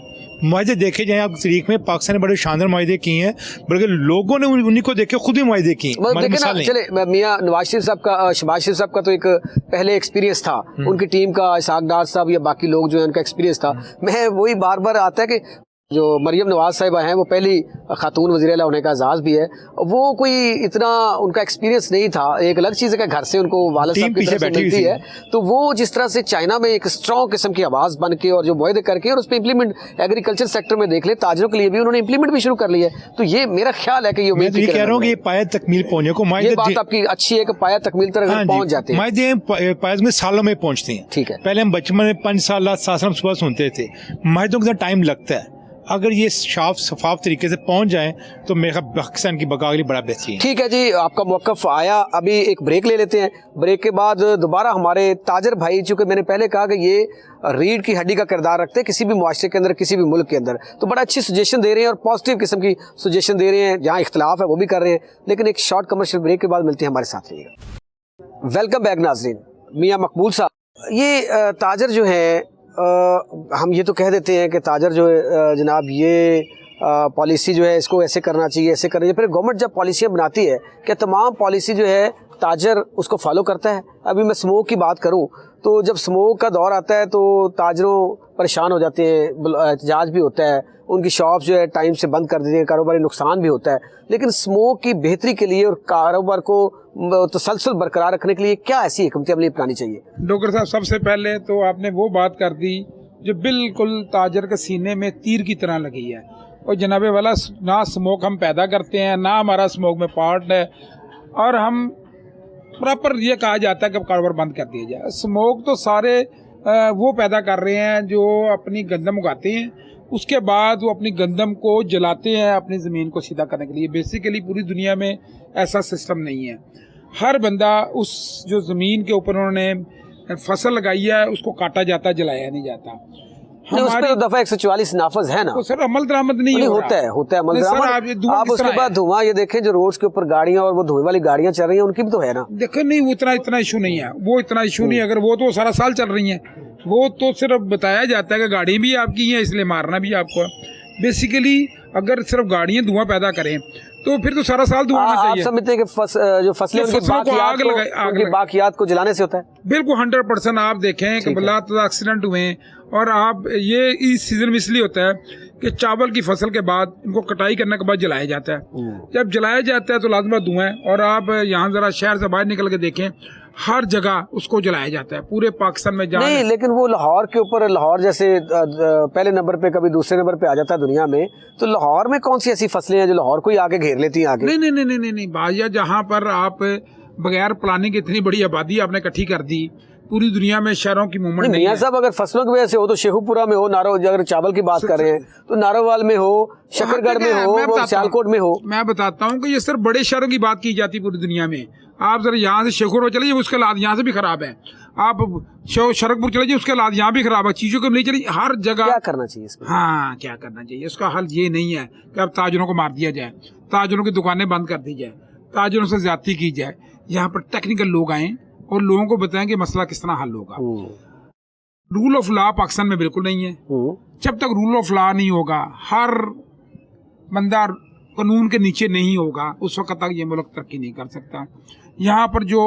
मुआहदे देखे जाए आप तारीख में, पाकिस्तान ने बड़े शानदार मुआहदे किए हैं, बल्कि लोगों ने उन्हीं को देख के खुद ही मुआहदे किए। मतलब हमारी देखे ना, मिसालें। चले मियां नवाज शरीफ साहब का, शहबाज शरीफ साहब का तो एक पहले एक्सपीरियंस था, उनकी टीम का, इसहाक डार साहब या बाकी लोग जो है उनका एक्सपीरियंस था। मैं वही बार बार आता है कि जो मरियम नवाज साहिबा हैं वो पहली खातून वज़ीर-ए-आला होने का एजाज़ भी है, वो कोई इतना उनका एक्सपीरियंस नहीं था। एक अलग चीज़ है कि घर से उनको वालिद साहब की तरफ से मिलती है, तो वो जिस तरह से चाइना में एक स्ट्रॉन्ग किस्म की आवाज़ बन के और जो मुआहदे करके और उस पर इम्प्लीमेंट एग्रीकल्चर सेक्टर में देख ले, ताजरों के लिए भी उन्होंने इम्प्लीमेंट भी शुरू कर लिया है। तो ये मेरा ख्याल है कि ये मैं तो ये कह रहा हूँ कि ये पाए तकमील पहुंचे को ये बात आपकी अच्छी है कि पाया तकमील तक पहुंच जाते हैं। मुआहदे पाए में सालों में पहुंचते हैं। ठीक है। पहले हम बचपन में 5 साल 7 साल सुबह सुनते थे, मुआहदों का टाइम लगता है। अगर ये शफाफ तरीके से पहुंच जाए तो मेरा पाकिस्तान की बका के लिए बड़ा बेहतरीन है। ठीक है जी, आपका मौक़िफ़ आया। अभी एक ब्रेक ले लेते हैं, ब्रेक के बाद दोबारा हमारे ताजर भाई, चूँकि मैंने पहले कहा कि ये रीढ़ की हड्डी का किरदार रखते हैं किसी भी मुआशरे के अंदर, किसी भी मुल्क के अंदर, तो बड़ा अच्छी सजेशन दे रहे हैं और पॉजिटिव किस्म की सजेशन दे रहे हैं। जहाँ इख्तलाफ है वो भी कर रहे हैं, लेकिन एक शॉर्ट कमर्शियल ब्रेक के बाद मिलते हैं, हमारे साथ रहिएगा। वेलकम बैक नाजरीन। मियाँ मकबूल साहब, ये ताजर जो है, हम ये तो कह देते हैं कि ताजर जो है जनाब, ये पॉलिसी जो है इसको ऐसे करना चाहिए, ऐसे करना चाहिए। फिर गवर्नमेंट जब पॉलिसियाँ बनाती है, क्या तमाम पॉलिसी जो है ताजर उसको फॉलो करता है? अभी मैं स्मोक की बात करूं तो जब स्मोक का दौर आता है तो ताजरों परेशान हो जाते हैं, एहतजाज भी होता है, उनकी शॉप जो है टाइम से बंद कर देती है, कारोबारी नुकसान भी होता है। लेकिन स्मोक की बेहतरी के लिए और कारोबार को तसलसल बरकरार रखने के लिए क्या ऐसी हिकमत अमली अपनानी चाहिए? डॉक्टर साहब, सबसे पहले तो आपने वो बात कर दी जो बिल्कुल ताजर के सीने में तीर की तरह लगी है। और जनाबे वाला, ना स्मोक हम पैदा करते हैं, ना हमारा स्मोक में पार्ट है, और हम प्रॉपर ये कहा जाता है कि कारोबार बंद कर दिया जाए। स्मोक तो सारे वो पैदा कर रहे हैं जो अपनी गंदम उगाते हैं, उसके बाद वो अपनी गंदम को जलाते हैं अपनी ज़मीन को सीधा करने के लिए। बेसिकली पूरी दुनिया में ऐसा सिस्टम नहीं है। हर बंदा उस जो ज़मीन के ऊपर उन्होंने फसल लगाई है उसको काटा जाता, जलाया नहीं जाता। उस पर तो दफा 144 नाफज है ना, तो सर अमल दरामद नहीं होता है अमल दरामद। आप उसके बाद धुआं ये देखें, जो रोड्स के ऊपर गाड़ियां और वो धुएं वाली गाड़ियां चल रही हैं, उनकी भी तो है ना। देखो नहीं, इतना इशू नहीं है, वो इतना इशू नहीं है। अगर वो तो सारा साल चल रही हैं, वो तो सिर्फ बताया जाता है कि गाड़ी भी आपकी है इसलिए मारना भी आपको। बेसिकली अगर सिर्फ गाड़ियां धुआं पैदा करें तो फिर तो सारा साल धुआं होना चाहिए। आप समझते हैं कि जो फसलें उनकी बाकियात को जलाने से होता है? बिल्कुल 100%। आप देखें कि बलात्कार एक्सीडेंट हुए, और आप ये इस सीजन में इसलिए होता है कि चावल की फसल के बाद इनको कटाई करने के बाद जलाया जाता है। जब जलाया जाता है तो लाजमी धुआं है। और आप यहाँ जरा शहर से बाहर निकल के देखें, हर जगह उसको जलाया जाता है पूरे पाकिस्तान में। नहीं, लेकिन वो लाहौर के ऊपर, लाहौर जैसे पहले नंबर पे कभी दूसरे नंबर पे आ जाता है दुनिया में, तो लाहौर में कौन सी ऐसी फसलें हैं जो लाहौर को ही आगे घेर लेती हैं आगे? नहीं बाजिया, जहाँ पर आप बगैर प्लानिंग इतनी बड़ी आबादी आपने इकट्ठी कर दी, पूरी दुनिया में शहरों की मूवमेंट नहीं है। साहब, अगर फसलों की वजह से हो तो शेखुपुरा में हो, नारो, अगर चावल की बात कर रहे हैं तो नारोवाल में हो, शकरगढ़ में हो, सियालकोट में हो। मैं बताता हूँ कि ये सिर्फ बड़े शहरों की बात की जाती पूरी दुनिया में। आप जरा यहाँ से शेखुपुरा चले जाइए, उसके हालात यहाँ से भी खराब है। आप शरकपुर चले जाइए, उसके हालात यहाँ भी खराब है। चीजों को नहीं चली, हर जगह क्या करना चाहिए इसमें? हाँ, क्या करना चाहिए? उसका हल ये नहीं है कि अब ताजरों को मार दिया जाए, ताजरों की दुकानें बंद कर दी जाए, ताजरों से ज्यादती की जाए। यहाँ पर टेक्निकल लोग आए और लोगों को बताएं कि मसला किस तरह हल होगा। रूल ऑफ लॉ पाकिस्तान में बिल्कुल नहीं है। जब तक रूल ऑफ लॉ नहीं होगा, हर बंदा कानून के नीचे नहीं होगा, उस वक्त तक ये मुल्क तरक्की नहीं कर सकता। यहाँ पर जो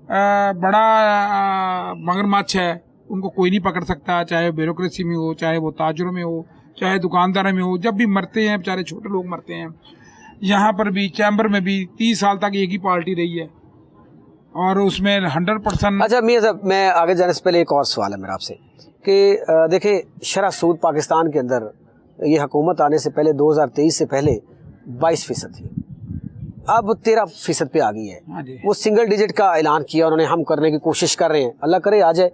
बड़ा मगरमच्छ है उनको कोई नहीं पकड़ सकता, चाहे ब्यूरोक्रेसी में हो, चाहे वो ताजरों में हो, चाहे दुकानदारों में हो। जब भी मरते हैं बेचारे छोटे लोग मरते हैं। यहाँ पर भी चैम्बर में भी 30 साल तक एक ही पार्टी रही है और उसमें 100%। अच्छा मियां साहब, मैं आगे जाने से पहले एक और सवाल है मेरा आपसे कि देखिए, शरह सूद पाकिस्तान के अंदर ये हुकूमत आने से पहले 2023 से पहले 22% थी, अब 13% पे आ गई है। वो सिंगल डिजिट का ऐलान किया उन्होंने, हम करने की कोशिश कर रहे हैं, अल्लाह करे आ जाए।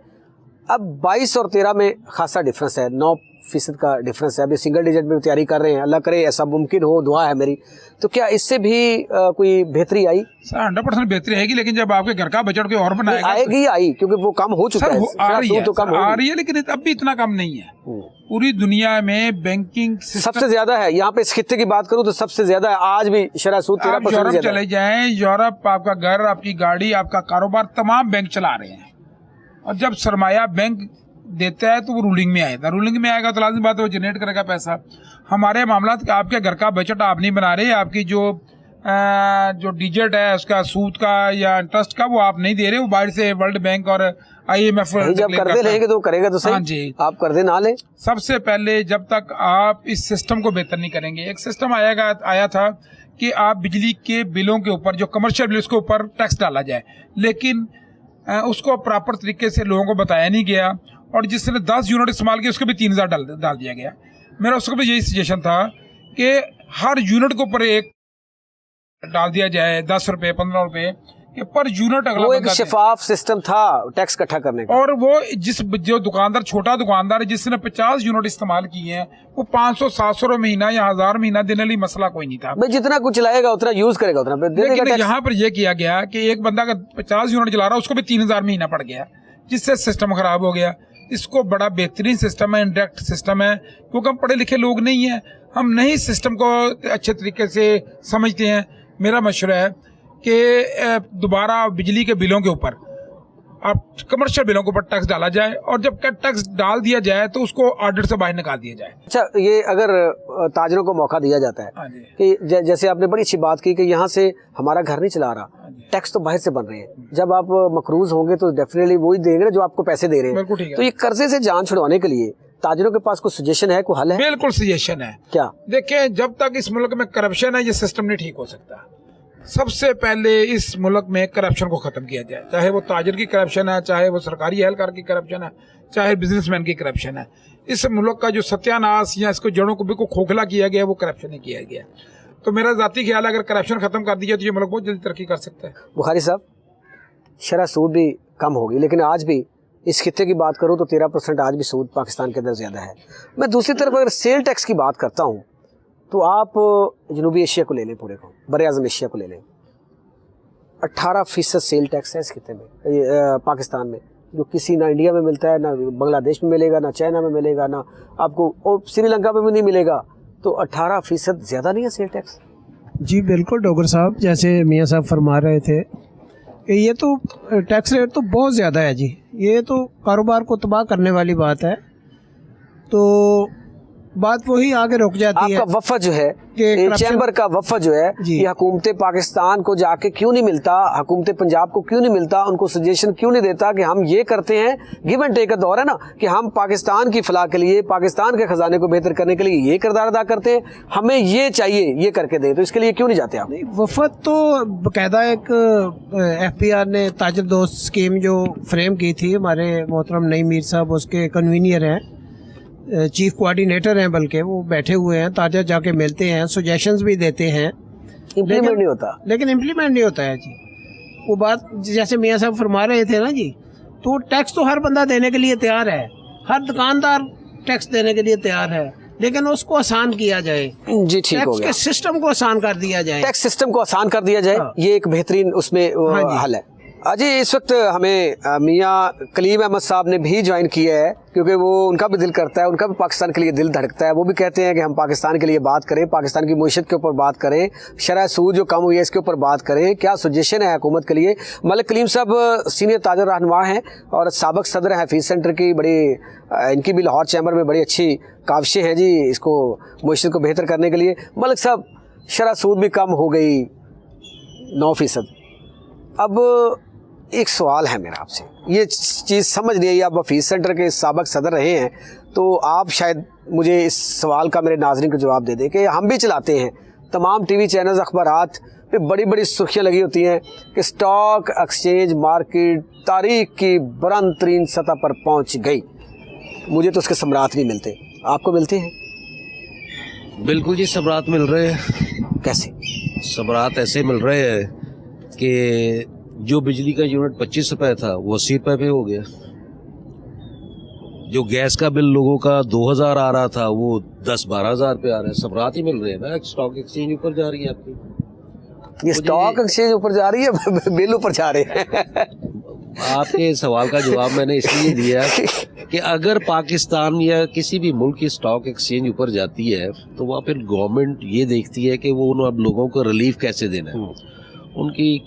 अब 22 और 13 में खासा डिफरेंस है, 9% का डिफरेंस है। अभी सिंगल डिजिट में तैयारी कर रहे हैं, अल्लाह करे ऐसा मुमकिन हो, दुआ है मेरी। तो क्या इससे भी कोई बेहतरी आई? सर 100% बेहतरी आएगी, लेकिन जब आपके घर का बजट कोई और बनाएगा आएगी आई, क्योंकि वो कम हो चुका सर, है। आ रही है, तो कम आ रही है, लेकिन अब भी इतना कम नहीं है। पूरी दुनिया में बैंकिंग सबसे ज्यादा है। यहाँ पे इस खित्ते की बात करूँ तो सबसे ज्यादा है आज भी शरह सूद 13% यूरोप ज्यादा चले जाएं, यूरोप आपका घर, आपकी गाड़ी, आपका कारोबार तमाम बैंक चला रहे हैं। और जब सरमाया बैंक देता है तो वो रूलिंग में आएगा, रूलिंग में आएगा तो लाजिम बात है वो जनरेट करेगा पैसा। हमारे मामला आपके घर का बजट आप नहीं बना रहे, आपकी जो डिजिट है उसका सूद का या इंटरेस्ट का वो आप नहीं दे रहे, वो बाहर से वर्ल्ड बैंक और IMF जब कर्जे लेंगे तो करेगा तो सही। हाँ जी, आप कर्जे ना ले। सबसे पहले जब तक आप इस सिस्टम को बेहतर नहीं करेंगे, एक सिस्टम आया था कि आप बिजली के बिलों के ऊपर जो कमर्शियल बिल उसके ऊपर टैक्स डाला जाए, लेकिन उसको प्रॉपर तरीके से लोगों को बताया नहीं गया, और जिसने 10 यूनिट इस्तेमाल किया उसको भी 3000 डाल दिया गया। मेरा उसको भी यही सजेशन था कि हर यूनिट के ऊपर एक डाल दिया जाए, 10 रुपए 15 रुपए कि पर यूनिट अगला वो एक शफाफ सिस्टम था टैक्स इकट्ठा करने का। और वो जो दुकानदार, छोटा दुकानदार जिसने 50 यूनिट इस्तेमाल किए हैं, वो 500-700 महीना या 1000 महीना देने लिए मसला कोई नहीं था। भाई जितना कुछ चलाएगा उतना यूज करेगा उतना दे देगा। लेकिन यहाँ पर यह किया गया कि एक बंदा का 50 यूनिट चला रहा है, उसको भी 3000 महीना पड़ गया, जिससे सिस्टम खराब हो गया। इसको बड़ा बेहतरीन सिस्टम है, इंडायरेक्ट सिस्टम है, क्योंकि हम पढ़े लिखे लोग नहीं हैं, हम नहीं सिस्टम को अच्छे तरीके से समझते हैं। मेरा मशवरा है कि दोबारा बिजली के बिलों के ऊपर आप कमर्शियल बिलों के ऊपर टैक्स डाला जाए, और जब टैक्स डाल दिया जाए तो उसको ऑर्डर से बाहर निकाल दिया जाए। अच्छा, ये अगर ताजरों को मौका दिया जाता है हाँ जी, कि जैसे आपने बड़ी अच्छी बात की कि यहाँ से हमारा घर नहीं चला रहा, टैक्स तो बाहर से बन रहे हैं, जब आप मकरूज होंगे तो डेफिनेटली वही देंगे ना जो आपको पैसे दे रहे हैं। बिल्कुल ठीक है। तो ये कर्जे से जान छुड़वाने के लिए ताजरों के पास कोई सजेशन है, कोई हल है? बिल्कुल सजेशन है। क्या? देखिए, जब तक इस मुल्क में करप्शन है, ये सिस्टम नहीं ठीक हो सकता। सबसे पहले इस मुल्क में करप्शन को खत्म किया जाए, चाहे वो ताजर की करप्शन है, चाहे वो सरकारी एहलकार की करप्शन है, चाहे बिजनेसमैन की करप्शन है। इस मुल्क का जो सत्यानाश या इसको जड़ों को बिल्कुल खोखला किया गया, वो करप्शन नहीं किया गया। तो मेरा ज़ाती ख्याल है अगर करप्शन खत्म कर दिया तो ये मुल्क बहुत जल्दी तरक्की कर सकता है। बुखारी साहब, शरह सूद भी कम होगी, लेकिन आज भी इस खित्ते की बात करूँ तो 13% आज भी सूद पाकिस्तान के अंदर ज़्यादा है। मैं दूसरी तरफ अगर सेल टैक्स की बात करता हूँ तो आप जनूबी एशिया को ले लें, पूरे को बर आज़म एशिया को ले लें, 18% सेल टैक्स है इस खित्ते में, पाकिस्तान में, जो किसी ना इंडिया में मिलता है, ना बांग्लादेश में मिलेगा, ना चाइना में मिलेगा, ना आपको और श्रीलंका में भी नहीं मिलेगा। तो 18% ज़्यादा नहीं है सेल टैक्स? जी बिल्कुल डॉक्टर साहब, जैसे मियाँ साहब फरमा रहे थे कि ये तो टैक्स रेट तो बहुत ज़्यादा है जी, ये तो कारोबार को तबाह करने वाली बात है। तो बात वही आगे रुक जाती है। आपका वफ़द जो है, चैम्बर का वफ़द जो है, ये हुकूमत पाकिस्तान को जाके क्यों नहीं मिलता, हुकूमत पंजाब को क्यों नहीं मिलता, उनको सजेशन क्यों नहीं देता कि हम ये करते हैं, गिव एंड टेक का दौर है ना, कि हम पाकिस्तान की फलाह के लिए, पाकिस्तान के खजाने को बेहतर करने के लिए ये किरदार अदा करते हैं, हमें ये चाहिए, ये करके दें, तो इसके लिए क्यों नहीं जाते आप? वफ़द तो बाकायदा एक FBR ने ताजर दोस्त स्कीम जो फ्रेम की थी, हमारे मोहतरम नईम मीर साहब उसके कन्वीनियर हैं, चीफ कोऑर्डिनेटर हैं, बल्कि वो बैठे हुए हैं, ताजा जाके मिलते हैं, सजेशंस भी देते हैं, इम्प्लीमेंट नहीं होता। लेकिन इम्प्लीमेंट नहीं होता है जी। वो बात जैसे मियाँ साहब फरमा रहे थे ना जी, तो टैक्स तो हर बंदा देने के लिए तैयार है, हर दुकानदार टैक्स देने के लिए तैयार है, लेकिन उसको आसान किया जाए जी। ठीक हो गया, के सिस्टम को आसान कर दिया जाए, टैक्स सिस्टम को आसान कर दिया जाए, ये एक बेहतरीन उसमें हल है। अजी इस वक्त हमें मियाँ कलीम अहमद साहब ने भी ज्वाइन किया है, क्योंकि वो उनका भी दिल करता है, उनका भी पाकिस्तान के लिए दिल धड़कता है। वो भी कहते हैं कि हम पाकिस्तान के लिए बात करें, पाकिस्तान की मईशत के ऊपर बात करें, शरह सूद जो कम हुई है इसके ऊपर बात करें, क्या सजेशन है हुकूमत के लिए। मलिक कलीम साहब सीनियर ताजर रहनुमा हैं और साबिक सदर हैं हफीज़ सेंटर की, बड़ी इनकी भी लाहौर चैम्बर में बड़ी अच्छी काविशें हैं जी इसको मईशत को बेहतर करने के लिए। मलिक साहब, शरह सूद भी कम हो गई 9%। अब एक सवाल है मेरा आपसे, ये चीज़ समझ नहीं आई, आप हफीज़ सेंटर के साबिक सदर रहे हैं, तो आप शायद मुझे इस सवाल का मेरे नाज़रीन को जवाब दे दें कि हम भी चलाते हैं, तमाम टीवी चैनल्स, अखबारात पे बड़ी बड़ी सुर्खियाँ लगी होती हैं कि स्टॉक एक्सचेंज मार्केट तारीख की बुलंद तरीन सतह पर पहुँच गई। मुझे तो उसके सम्राट नहीं मिलते, आपको मिलते हैं? बिल्कुल जी, सम्राट मिल रहे हैं। कैसे सम्राट? ऐसे मिल रहे हैं कि जो बिजली का यूनिट 25 रुपए था वो 80 रुपए पे हो गया। जो गैस का बिल लोगों का 2000 आ रहा था वो 10-12 हज़ार पे आ रहा है, सबरात ही मिल रहे हैं ना, स्टॉक एक्सचेंज ऊपर जा रही है आपकी। ये स्टॉक एक्सचेंज ऊपर जा रही है, बिल ऊपर जा रहे हैं। आपके सवाल का जवाब मैंने इसलिए दिया कि अगर पाकिस्तान या किसी भी मुल्क की स्टॉक एक्सचेंज ऊपर जाती है तो वहाँ फिर गवर्नमेंट ये देखती है कि वो उन लोगों को रिलीफ कैसे देना है। उनकी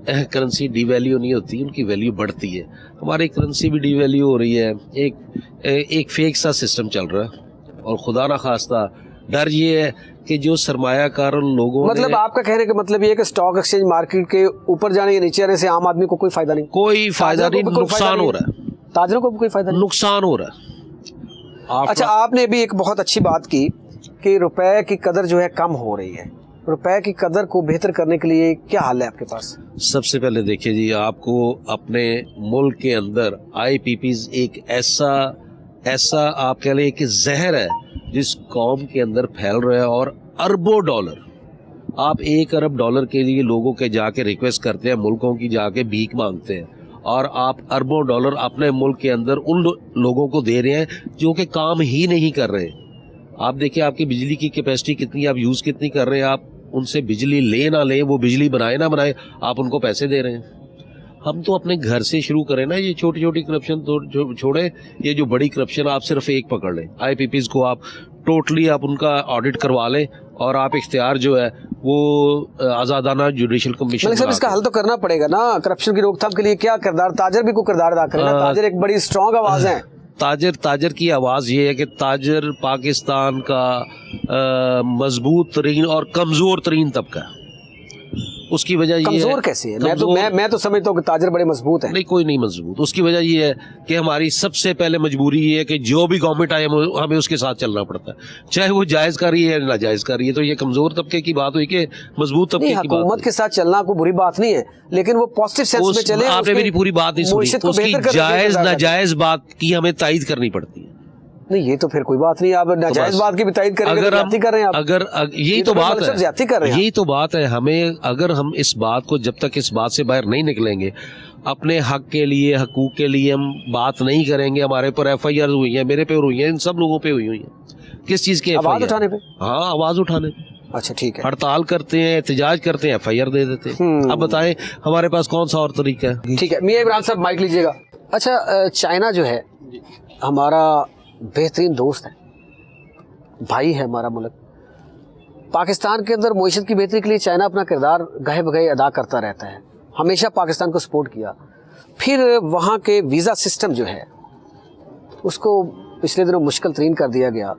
करेंसी डिवैल्यू नहीं होती, उनकी वैल्यू बढ़ती है। हमारी करेंसी भी डिवैल्यू हो रही है, एक फेक सा सिस्टम चल रहा है। और खुदा ना खास्ता डर ये है कि जो सरमायाकार लोगों मतलब आपका कहने का मतलब ये है कि स्टॉक एक्सचेंज मार्केट के ऊपर जाने या नीचे आने से आम आदमी को कोई फायदा नहीं, कोई फायदा नहीं, नुकसान हो रहा है, ताजरों को भी कोई फायदा नहीं, नुकसान हो रहा है। अच्छा, आपने भी एक बहुत अच्छी बात की कि रुपए की कदर जो है कम हो रही है। रुपए की कदर को बेहतर करने के लिए क्या हल है आपके पास? सबसे पहले देखिए जी, आपको अपने मुल्क के अंदर IPPs एक ऐसा आप कह लें कि जहर है जिस कौम के अंदर फैल रहा है। और अरबों डॉलर, आप $1 अरब के लिए लोगों के जाके रिक्वेस्ट करते हैं, मुल्कों की जाके भीख मांगते हैं, और आप अरबों डॉलर अपने मुल्क के अंदर उन लोगों को दे रहे हैं जो कि काम ही नहीं कर रहे। आप देखिए आपकी बिजली की कैपेसिटी कितनी, आप यूज़ कितनी कर रहे हैं, आप उनसे बिजली ले ना लें, वो बिजली बनाए ना बनाए, आप उनको पैसे दे रहे हैं। हम तो अपने घर से शुरू करें ना, ये छोटी छोटी करप्शन तो छोड़े, ये जो बड़ी करप्शन आप सिर्फ एक पकड़ लें। IPPs को आप टोटली आप उनका ऑडिट करवा लें और आप इख्तियार जो है वो आज़ादाना जुडिशल कमीशन। मतलब इसका हल तो करना पड़ेगा ना, करप्शन की रोकथाम के लिए क्या किरदार, ताजर भी को किरदार अदा करें ना। ताजर एक बड़ी स्ट्रॉन्ग आवाज़ है। ताजर की आवाज़ ये है कि ताजर पाकिस्तान का मजबूत तरीन और कमज़ोर तरीन तबका है। उसकी वजह ये कमजोर कैसे है? मैं तो समझता हूँ कि ताजर बड़े मजबूत हैं। नहीं, कोई नहीं मजबूत। उसकी वजह ये है कि हमारी सबसे पहले मजबूरी ये है कि जो भी गवर्नमेंट आए हमें उसके साथ चलना पड़ता है, चाहे वो जायज़ कर रही है या नाजायज़ कर रही है। तो ये कमजोर तबके की बात हुई कि मजबूत तबके की बात। हुकूमत के साथ चलना कोई बुरी बात नहीं है, लेकिन वो पॉजिटिव सेंस में चले। आपने मेरी पूरी बात नहीं सुनी। उसकी जायज़ नाजायज़ बात की हमें तायद करनी पड़ती है। नहीं, ये तो फिर कोई बात नहीं, आप नाजायज बात की भी तायद करेंगे, अगर ज्यादती कर रहे हैं आप। अगर यही तो बात है, ज्यादती कर रहे हैं, यही तो बात है। हमें अगर हम इस बात को, जब तक इस बात से बाहर नहीं निकलेंगे, अपने हक के लिए, हकूक के लिए हम बात नहीं करेंगे। हमारे पर FIR हुई है, मेरे पे हुई है, इन सब लोगों पे हुई है। किस चीज की आवाज उठाने पे? हाँ, आवाज उठाने। अच्छा, ठीक है। हड़ताल करते हैं, एहतजाज करते हैं, FIR दे देते हैं। अब बताएं हमारे पास कौन सा और तरीका है? ठीक है, मियां इमरान साहब माइक लीजिएगा। अच्छा, चाइना जो है हमारा बेहतरीन दोस्त है, भाई है हमारा मुल्क। पाकिस्तान के अंदर मईशत की बेहतरी के लिए चाइना अपना किरदार गाहे बगाहे अदा करता रहता है, हमेशा पाकिस्तान को सपोर्ट किया। फिर वहाँ के वीज़ा सिस्टम जो है उसको पिछले दिनों मुश्किल तरीन कर दिया गया।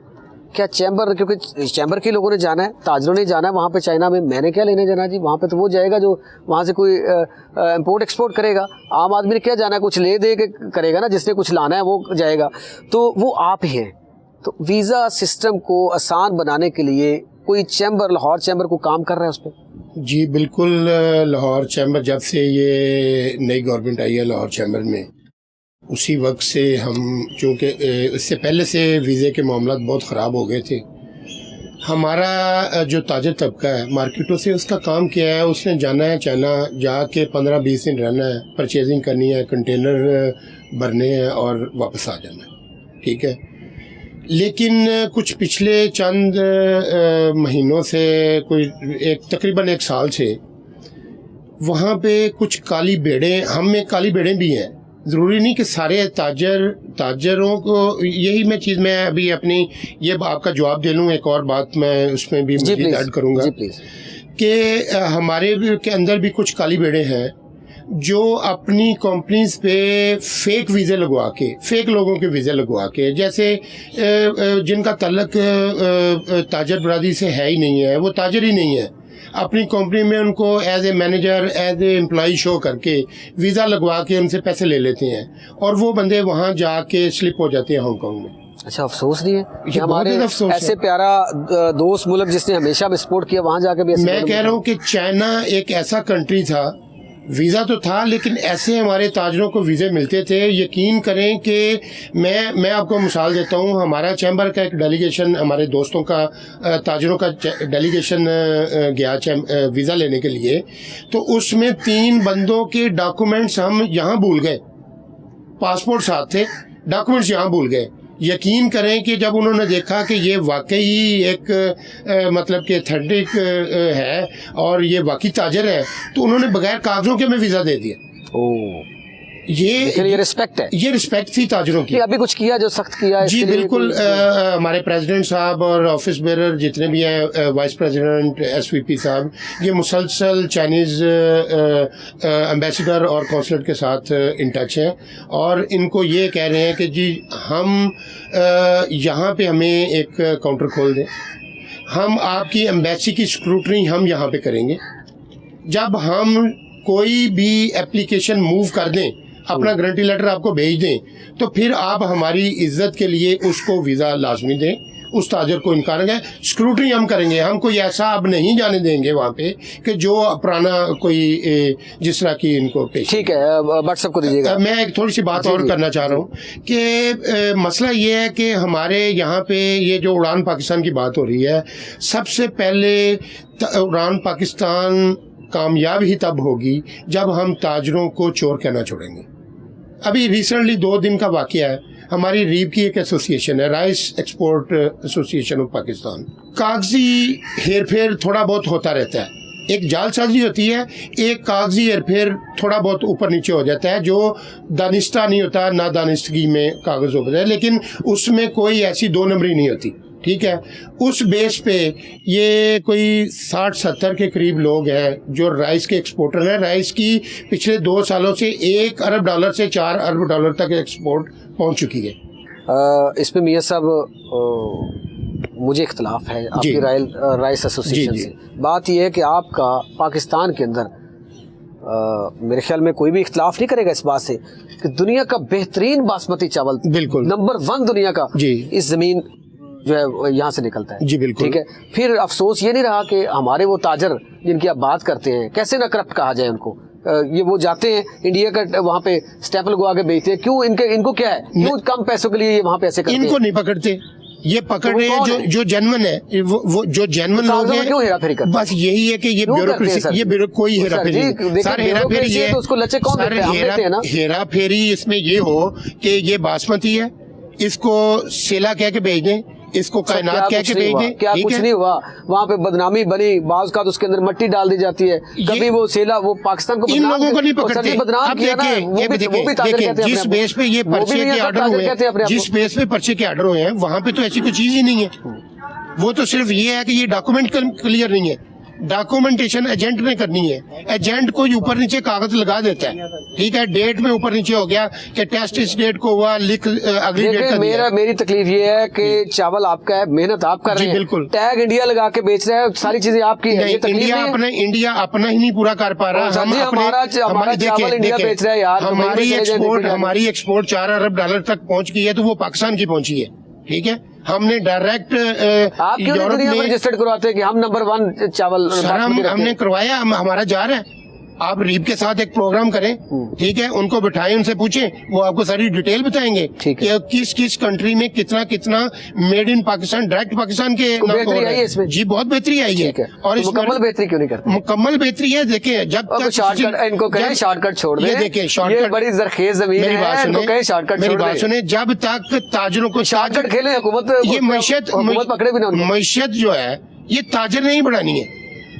क्या चैम्बर, क्योंकि चैम्बर के लोगों ने जाना है, ताजरों ने जाना है वहाँ पे चाइना में, मैंने क्या लेने जाना जी? वहाँ पे तो वो जाएगा जो वहाँ से कोई इंपोर्ट एक्सपोर्ट करेगा। आम आदमी ने क्या जाना है, कुछ ले दे के करेगा ना, जिसने कुछ लाना है वो जाएगा। तो वो आप ही हैं। तो वीज़ा सिस्टम को आसान बनाने के लिए कोई चैम्बर, लाहौर चैम्बर को काम कर रहा है उस पर? जी बिल्कुल। लाहौर चैम्बर जब से ये नई गवर्नमेंट आई है लाहौर चैम्बर में, उसी वक्त से हम, चूँकि इससे पहले से वीज़े के मामलात बहुत ख़राब हो गए थे, हमारा जो ताजर तबका है मार्केटों से उसका काम किया है। उसने जाना है चाइना, जाके 15-20 दिन रहना है, परचेजिंग करनी है, कंटेनर भरने हैं और वापस आ जाना है, ठीक है। लेकिन कुछ पिछले चंद महीनों से, तकरीबन 1 साल से, वहाँ पे कुछ काली बेड़ें, हम में काली बेड़ें भी हैं। ज़रूरी नहीं कि सारे ताजरों को, यही मैं अभी अपनी ये आपका जवाब दे लूँ। एक और बात मैं उसमें भी मज़ीद ऐड करूँगा कि हमारे के अंदर भी कुछ काली बेड़े हैं जो अपनी कंपनीज पे फेक वीज़े लगवा के, फेक लोगों के वीज़े लगवा के, जैसे जिनका तल्लक ताजर बरादरी से है ही नहीं है, वो ताजर ही नहीं है, अपनी कंपनी में उनको as a manager, as a employee show करके वीज़ा लगवा के उनसे पैसे ले लेते हैं और वो बंदे वहाँ जाके स्लिप हो जाते हैं हांगकांग में। अच्छा, अफसोस नहीं है कि हमारे ऐसे प्यारा दोस्त मुल्क जिसने हमेशा सपोर्ट किया, वहाँ जाके भी? मैं कह रहा हूँ कि चाइना एक ऐसा कंट्री था, वीज़ा तो था लेकिन ऐसे हमारे ताजरों को वीज़े मिलते थे। यकीन करें कि मैं आपको मिसाल देता हूँ, हमारा चैम्बर का एक डेलीगेशन, हमारे दोस्तों का, ताजरों का डेलीगेशन गया वीज़ा लेने के लिए, तो उसमें 3 बंदों के डॉक्यूमेंट्स हम यहाँ भूल गए। पासपोर्ट साथ थे, डॉक्यूमेंट्स यहाँ भूल गए। यकीन करें कि जब उन्होंने देखा कि ये वाकई एक मतलब कि एथेंटिक है और ये वाकई ताजर है, तो उन्होंने बगैर कागजों के हमें वीज़ा दे दिया। ओह, ये रिस्पेक्ट है, ये रिस्पेक्ट थी ताजरों की। अभी कुछ किया जो सख्त किया है जी बिल्कुल, हमारे प्रेसिडेंट साहब और ऑफिस बेरर जितने भी हैं, वाइस प्रेसिडेंट एसवीपी साहब, ये मुसलसल चाइनीज़ एम्बेसडर और कौंसलेट के साथ इन टच हैं और इनको ये कह रहे हैं कि जी हम यहाँ पे हमें एक काउंटर खोल दें, हम आपकी एम्बेसी की स्क्रूटनी हम यहाँ पे करेंगे। जब हम कोई भी एप्लीकेशन मूव कर दें, अपना गारंटी लेटर आपको भेज दें, तो फिर आप हमारी इज्जत के लिए उसको वीज़ा लाजमी दें, उस ताजर को इनकार है, स्क्रूटनी हम करेंगे। हम कोई ऐसा अब नहीं जाने देंगे वहाँ पे कि जो पुराना कोई जिस तरह की इनको पेश। ठीक है, व्हाट्सएप को दीजिएगा। मैं एक थोड़ी सी बात और करना चाह रहा हूँ कि मसला ये है कि हमारे यहाँ पे ये जो उड़ान पाकिस्तान की बात हो रही है, सबसे पहले उड़ान पाकिस्तान कामयाब ही तब होगी जब हम ताजरों को चोर कहना छोड़ेंगे। अभी रिसेंटली 2 दिन का वाकया है, हमारी रीब की एक एसोसिएशन है, rice export association of Pakistan. कागजी हेरफेर थोड़ा बहुत होता रहता है, एक जालसाजी होती है, एक कागजी हेरफेर थोड़ा बहुत ऊपर नीचे हो जाता है जो दानिस्ता नहीं होता, ना दानिस्तगी में कागज होता है, लेकिन उसमें कोई ऐसी 2 नंबरी नहीं होती। ठीक है, उस बेस पे ये कोई 60-70 के करीब लोग हैं जो राइस के एक्सपोर्टर हैं। राइस की पिछले 2 सालों से $1 अरब से $4 अरब तक एक्सपोर्ट पहुंच चुकी है। इसमें मियां साहब मुझे इख्तलाफ है आपकी राइस एसोसिएशन से। बात यह है कि आपका पाकिस्तान के अंदर मेरे ख्याल में कोई भी इख्तलाफ नहीं करेगा इस बात से कि दुनिया का बेहतरीन बासमती चावल, बिल्कुल नंबर 1 दुनिया का जी, इस जमीन जो है यहाँ से निकलता है। जी बिल्कुल। ठीक है, फिर अफसोस ये नहीं रहा कि हमारे वो ताजर जिनकी आप बात करते हैं, कैसे ना करप्ट कहा जाए उनको, ये वो जाते हैं इंडिया का वहाँ पे स्टैंप लगवा के बेचते हैं, क्यों इनको क्या है, क्यों कम पैसों के लिए ये वहाँ पे ऐसे करते हैं? इनको नहीं पकड़ते, ये पकड़ रहे हैं जो जेन्युइन है, वो जो जेन्युइन लोग हैं। क्यों हेरा फेरी करते? बस यही है कि ये ब्यूरोक्रेसी, ये कोई हेरा फेरी नहीं सर, हेरा फेरी ये तो उसको लचे कौन देते हैं? हम देते हैं ना। हेरा फेरी इसमें ये हो कि ये बासमती है, इसको सेला कह के भेज दें, इसको कायनात कह के भेज दें। क्या कुछ नहीं हुआ, वहाँ पे बदनामी बनी, बाज़ का तो उसके अंदर मट्टी डाल दी जाती है, कभी वो सेला वो पाकिस्तान को इन लोगों को नहीं पकड़ते। अब देखिए जिस बेस पे ये पर्चे के ऑर्डर हुए हैं, जिस बेस पे पर्चे के ऑर्डर हुए हैं, वहाँ पे तो ऐसी कोई चीज ही नहीं है। वो तो सिर्फ ये है कि ये डॉक्यूमेंट क्लियर नहीं है, डॉक्यूमेंटेशन एजेंट ने करनी है, एजेंट को ऊपर नीचे कागज लगा देता है। ठीक है, डेट में ऊपर नीचे हो गया कि टेस्ट इस डेट को हुआ, लिख अगली डेट का दिया। मेरी तकलीफ ये है कि चावल आपका है, मेहनत आप कर रहे हैं, बिल्कुल टैग इंडिया लगा के बेच रहे हैं, सारी चीजें आपकी है। इंडिया अपना ही नहीं पूरा कर पा रहा। हमारा चावल इंडिया बेच रहा है यार, हमारी एक्सपोर्ट $4 अरब तक पहुंच गई है, तो वो पाकिस्तान की पहुंची है। ठीक है, हमने डायरेक्ट आप क्यों दुनिया में रजिस्टर्ड करवाते हैं कि हम नंबर 1 चावल? हमने करवाया, हमारा जा रहा है। आप रीब के साथ एक प्रोग्राम करें, ठीक है, उनको बिठाएं, उनसे पूछें, वो आपको सारी डिटेल बताएंगे कि किस किस कंट्री में कितना कितना made in Pakistan, direct Pakistan के बेहतरी आई है इसमें। जी बहुत बेहतरी आई है। और मुकम्मल बेहतरी क्यों नहीं करते? मुकम्मल बेहतरी है, देखिए जब तक शॉर्टकट इनको कहें, शॉर्टकट छोड़ दें। देखिए शॉर्टकट बड़ी जरखेज जमीन है, इनको कहें शॉर्टकट छोड़ दें। मेरी बात सुने, जब तक ताजरों को शॉर्टकट खेले हुकूमत, ये मैशियत पकड़े भी ना, मैशियत जो है ये ताजर नहीं बढ़ानी है।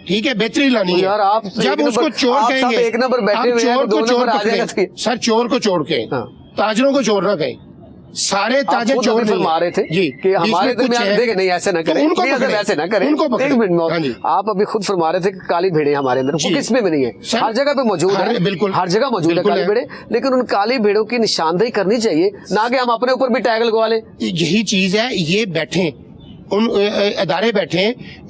ठीक है, बेहतरी लानी है यार। आप जब उसको चोर कहेंगे, एक नंबर बैठे हुए हैं, चोर को सर चोर को चोर के ताजरों को चोर ना कहें। सारे ताजर चोर फरमा रहे थे जी कि हमारे देखे नहीं ऐसे ना करें, ऐसे ना करें। एक मिनट, आप अभी खुद फरमा रहे थे कि काली भेड़े हमारे अंदर, वो किसमें भी नहीं है, हर जगह पे मौजूद है, बिल्कुल हर जगह मौजूद है काली भेड़े, लेकिन उन काली भेड़ों की निशानदेही करनी चाहिए, ना कि हम अपने ऊपर भी टैग लगवा लें। यही चीज है, ये बैठे उन अदारे बैठे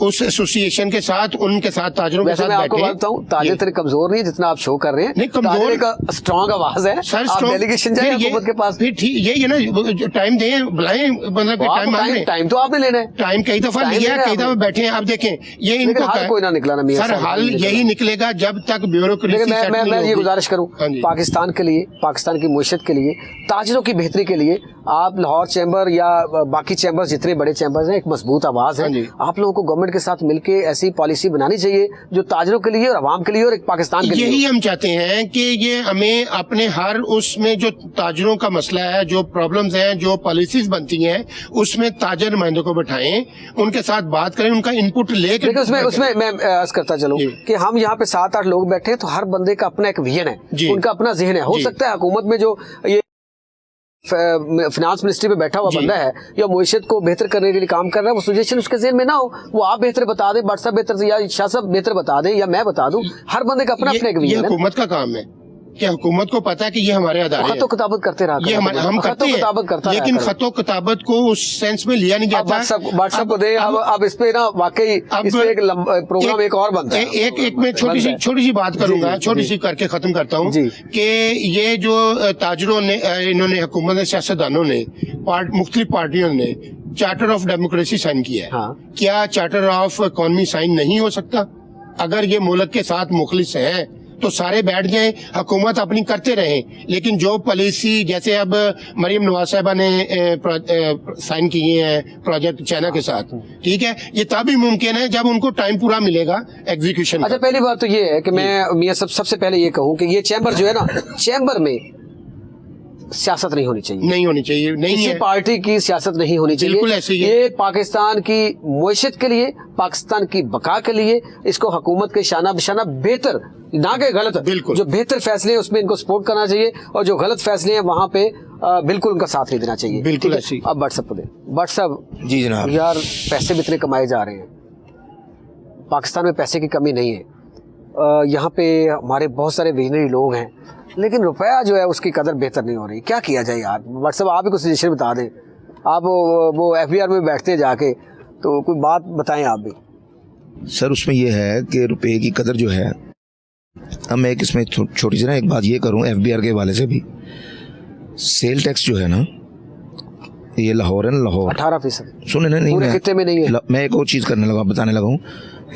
उस एसोसिएशन के साथ, उनके साथ ताजरों के साथ बैठे। आपको बताता हूँ, ताजर इतने कमजोर नहीं है जितना आप शो कर रहे हैं। नहीं, कमजोर का स्ट्रॉन्ग आवाज है सर, आप डेलीगेशन जाए हुकूमत के पास। फिर ठीक यही है ना, टाइम दें, बुलाएं, मतलब टाइम तो आपने लेना है, टाइम कई दफा लिया, कई दफा बैठे हैं। आप देखें ये इनको कोई ना निकला ना सर, हल यही निकलेगा जब तक ब्यूरोक्रेसी। मैं ये गुजारिश करूँ पाकिस्तान के लिए, पाकिस्तान की मुआशरत के लिए, ताजरों की बेहतरी के लिए, आप लाहौर चैम्बर या बाकी चैम्बर जितने बड़े चैम्बर्स हैं, एक एक मजबूत आवाज हाँ है। जी। आप लोगों को गवर्नमेंट के साथ मिलकर ऐसी पॉलिसी बनानी चाहिए जो ताजरों के लिए और आवाम के लिए और एक पाकिस्तान के लिए यही हम चाहते हैं कि ये हमें अपने हर उसमें जो ताजरों का मसला है, जो प्रॉब्लम्स हैं, जो पॉलिसीज बनती हैं, उसमें ताजर नुमाइंदों को बैठाएं, उनके साथ बात करें, उनका इनपुट लेकर। लेकिन उसमें मैं अर्ज करता चलूं जी। कि हम यहाँ पे 7-8 लोग बैठे हैं तो हर बंदे का अपना एक विजन जी। है, उनका अपना जहन है। हो जी। सकता है हुकूमत में जो ये फाइनेंस मिनिस्ट्री में बैठा हुआ जी। बंदा है या मुईशत को बेहतर करने के लिए काम कर रहा है, वो सजेशन उसके जेहन में ना हो, वो आप बेहतर बता दें, बट साहब बेहतर या शाह साहब बेहतर बता दें या मैं बता दूं। हर बंदे का अपना अपना एक ये विजन है। हुकूमत का काम है कि हुकूमत को पता है कि ये हमारे अदारे खतो हैं, किताबत करते रहा ये हम करते हैं, लेकिन खतो किताबत को उस सेंस में लिया नहीं जाता। व्हाट्सएप को दे। अब इस पे ना वाकई इस पे एक प्रोग्राम एक और बनता है। एक मैं छोटी सी बात करूंगा, छोटी सी करके खत्म करता हूँ जी। कि ये जो ताजरों ने, इन्होंने हुकूमत ने, सियासतदानों ने, मुख्तलिफ पार्टियों ने चार्टर ऑफ डेमोक्रेसी साइन किया है। हाँ। क्या चार्टर ऑफ इकोनॉमी साइन नहीं हो सकता? अगर ये मुल्क के साथ मुखलिस है तो सारे बैठ जाएं, हुकूमत अपनी करते रहें, लेकिन जो पॉलिसी जैसे अब मरियम नवाज साहिबा ने साइन किए हैं प्रोजेक्ट चाइना के साथ, ठीक है, ये तभी मुमकिन है जब उनको टाइम पूरा मिलेगा एग्जीक्यूशन। अच्छा, पहली बात तो ये है कि मैं मियां सबसे पहले ये कहूँ कि ये चैम्बर जो है ना, चैम्बर में सियासत नहीं होनी चाहिए, नहीं होनी चाहिए, नहीं किसी है, पार्टी की सियासत नहीं होनी चाहिए। बिल्कुल ऐसे ही है। ये पाकिस्तान की मुईशत के लिए, पाकिस्तान की बका के लिए, इसको हुकूमत के शाना बिशाना बेहतर ना के गलत, बिल्कुल जो बेहतर फैसले हैं उसमें इनको सपोर्ट करना चाहिए और जो गलत फैसले हैं वहां पे बिल्कुल उनका साथ नहीं देना चाहिए। बिल्कुल ठीक है? ऐसे ही। अब व्हाट्सएप पे दे। व्हाट्सएप जी जनाब। यार पैसे भी इतने कमाए जा रहे हैं, पाकिस्तान में पैसे की कमी नहीं है, यहाँ पे हमारे बहुत सारे विजनरी लोग हैं, लेकिन रुपया जो है उसकी कदर बेहतर नहीं हो रही। क्या किया जाए यार? व्हाट्सएप आप ही कुछ सजेशन बता दें। आप वो FBR में बैठते हैं जाके, तो कोई बात बताएं आप भी। सर उसमें ये है कि रुपए की कदर जो है, अब मैं इसमें छोटी सी ना एक बात ये करूं FBR के हवाले से भी, सेल टैक्स जो है ना, ये लाहौर है ना, लाहौर 18%। सुने ना, नहीं पूरे खित्ते में नहीं है। मैं एक और चीज़ करने लगा, बताने लगा हूँ।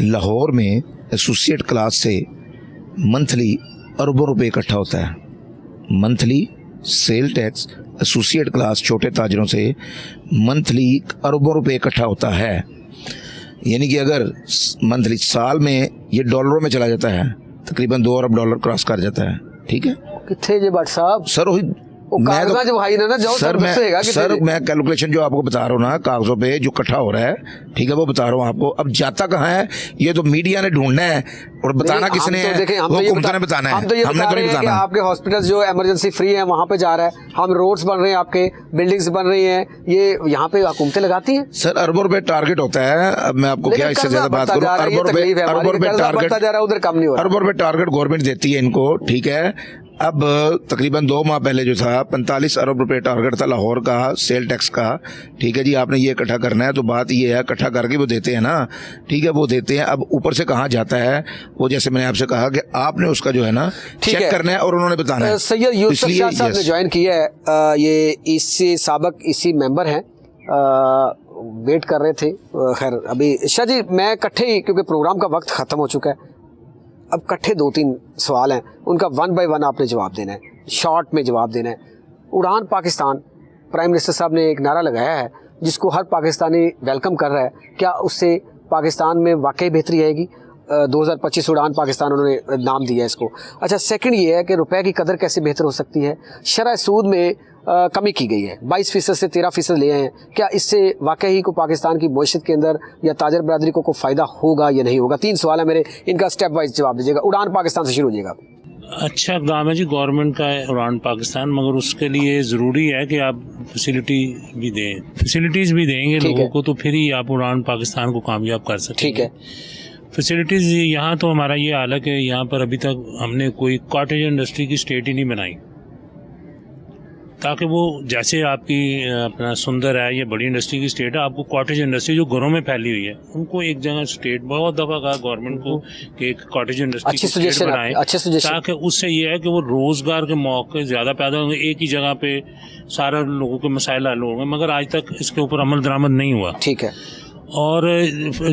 लाहौर में एसोसिएट क्लास से मंथली अरबों रुपए इकट्ठा होता है। Monthly sale tax associate class छोटे ताजरों से मंथली अरबों रुपए इकट्ठा होता है। यानी कि अगर मंथली, साल में ये डॉलरों में चला जाता है, तकरीबन 2 अरब डॉलर क्रॉस कर जाता है। ठीक है कितने जे बट साहब? सर वही कागजा जो भाई ना जाओ सर मैं कैलकुलेशन जो आपको बता रहा हूँ ना, कागजों पे जो इकट्ठा हो रहा है, ठीक है, वो बता रहा हूँ आपको। अब जाता कहाँ है ये तो मीडिया ने ढूंढना है, और बताना किसने है, वो हुकूमत ने बताना है, हमने तो नहीं बताना। आपके हॉस्पिटल जो इमरजेंसी फ्री है वहाँ पे जा रहा है, हम रोड्स बन रहे हैं, आपके बिल्डिंग्स बन रही हैं, ये यहाँ पे हुकूमतें लगाती हैं। सर अरबों रुपए टारगेट होता है। अब मैं आपको क्या इससे ज्यादा बात करूँ, अरबों रुपए टारगेट, उधर कम नहीं हो रहा, अरबों रुपए टारगेट गवर्नमेंट देती है इनको, ठीक है। अब तकरीबन 2 माह पहले जो था 45 अरब रुपए टारगेट था लाहौर का सेल टैक्स का, ठीक है जी। आपने ये इकट्ठा करना है, तो बात ये है इकट्ठा करके वो देते हैं ना, ठीक है, वो देते हैं। अब ऊपर से कहाँ जाता है वो, जैसे मैंने आपसे कहा कि आपने उसका जो है ना चेक करना है और उन्होंने बताना है। सैयद यूसुफ शाह साहब ने ज्वाइन किया है, ये इसी साबक इसी मेंबर हैं, वेट कर रहे थे। खैर अभी शाह जी मैं इकट्ठे ही, क्योंकि प्रोग्राम का वक्त ख़त्म हो चुका है, अब इकट्ठे 2-3 सवाल हैं, उनका 1 बाय 1 आपने जवाब देना है, शॉर्ट में जवाब देना है। उड़ान पाकिस्तान, प्राइम मिनिस्टर साहब ने एक नारा लगाया है जिसको हर पाकिस्तानी वेलकम कर रहा है, क्या उससे पाकिस्तान में वाकई बेहतरी आएगी? 2025 उड़ान पाकिस्तान उन्होंने नाम दिया इसको। अच्छा, सेकंड ये है कि रुपए की कदर कैसे बेहतर हो सकती है? शरह सूद में कमी की गई है, 22% से 13% ले आए हैं, क्या इससे वाकई को पाकिस्तान की मईशत के अंदर या ताजर बरादरी को फ़ायदा होगा या नहीं होगा? 3 सवाल है मेरे, इनका स्टेप वाइज जवाब दीजिएगा। उड़ान पाकिस्तान से शुरू होइएगा। अच्छा इक़दाम है जी गवर्नमेंट का है उड़ान पाकिस्तान, मगर उसके लिए ज़रूरी है कि आप फैसिलिटीज़ भी देंगे लोगों को, तो फिर ही आप उड़ान पाकिस्तान को कामयाब कर सकेंगे। ठीक है, फैसिलिटीज़ यहाँ तो हमारा ये हाल है कि यहाँ पर अभी तक हमने कोई कॉटेज इंडस्ट्री की स्टेट ही नहीं बनाई, ताकि वो जैसे आपकी अपना सुंदर है, ये बड़ी इंडस्ट्री की स्टेट है, आपको कॉटेज इंडस्ट्री जो घरों में फैली हुई है उनको एक जगह स्टेट, बहुत दफ़ा कहा गवर्नमेंट को कि एक कॉटेज इंडस्ट्री की स्टेट बनाएं, ताकि उससे ये है कि वो रोज़गार के मौके ज़्यादा पैदा होंगे, एक ही जगह पे सारे लोगों के मसाइल हल होंगे, मगर आज तक इसके ऊपर अमल दरामद नहीं हुआ। ठीक है। اور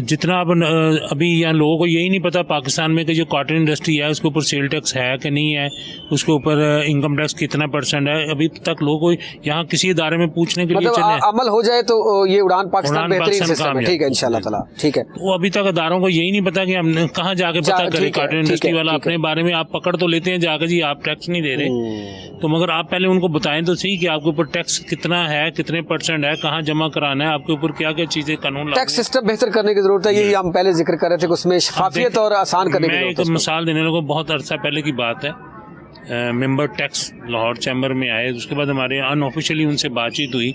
جتنا ابھی یہاں لوگوں کو یہی نہیں پتا پاکستان میں کہ جو کاٹن انڈسٹری ہے اس کے اوپر سیل ٹیکس ہے کہ نہیں ہے, اس کے اوپر انکم ٹیکس کتنا % ہے. ابھی تک لوگوں کو یہاں کسی ادارے میں پوچھنے کے لیے چلے عمل ہو جائے تو یہ اڑان پاکستان بہترین سسٹم ہے. ٹھیک ہے انشاءاللہ تعالی. ٹھیک ہے, وہ ابھی تک اداروں کو یہی نہیں پتا کہ ہم کہاں جا کے پتا کریں. کاٹن انڈسٹری والا اپنے بارے میں آپ پکڑ تو لیتے ہیں جا کے جی آپ ٹیکس نہیں دے رہے, تو مگر آپ پہلے ان کو بتائیں تو صحیح کہ آپ کے اوپر ٹیکس کتنا ہے, کتنے % ہے, کہاں جمع کرانا ہے, آپ کے اوپر کیا کیا چیزیں قانون. ٹیکس سسٹم بہتر کرنے کی ضرورت ہے, یہی ہم پہلے ذکر کر رہے تھے کہ اس میں شفافیت اور آسان کرنے کی ضرورت ہے. میں ایک مثال دینے لگوں, بہت عرصہ پہلے کی بات ہے, ممبر ٹیکس لاہور چیمبر میں آئے, اس کے بعد ہمارے ان آفیشیلی ان سے بات چیت ہوئی,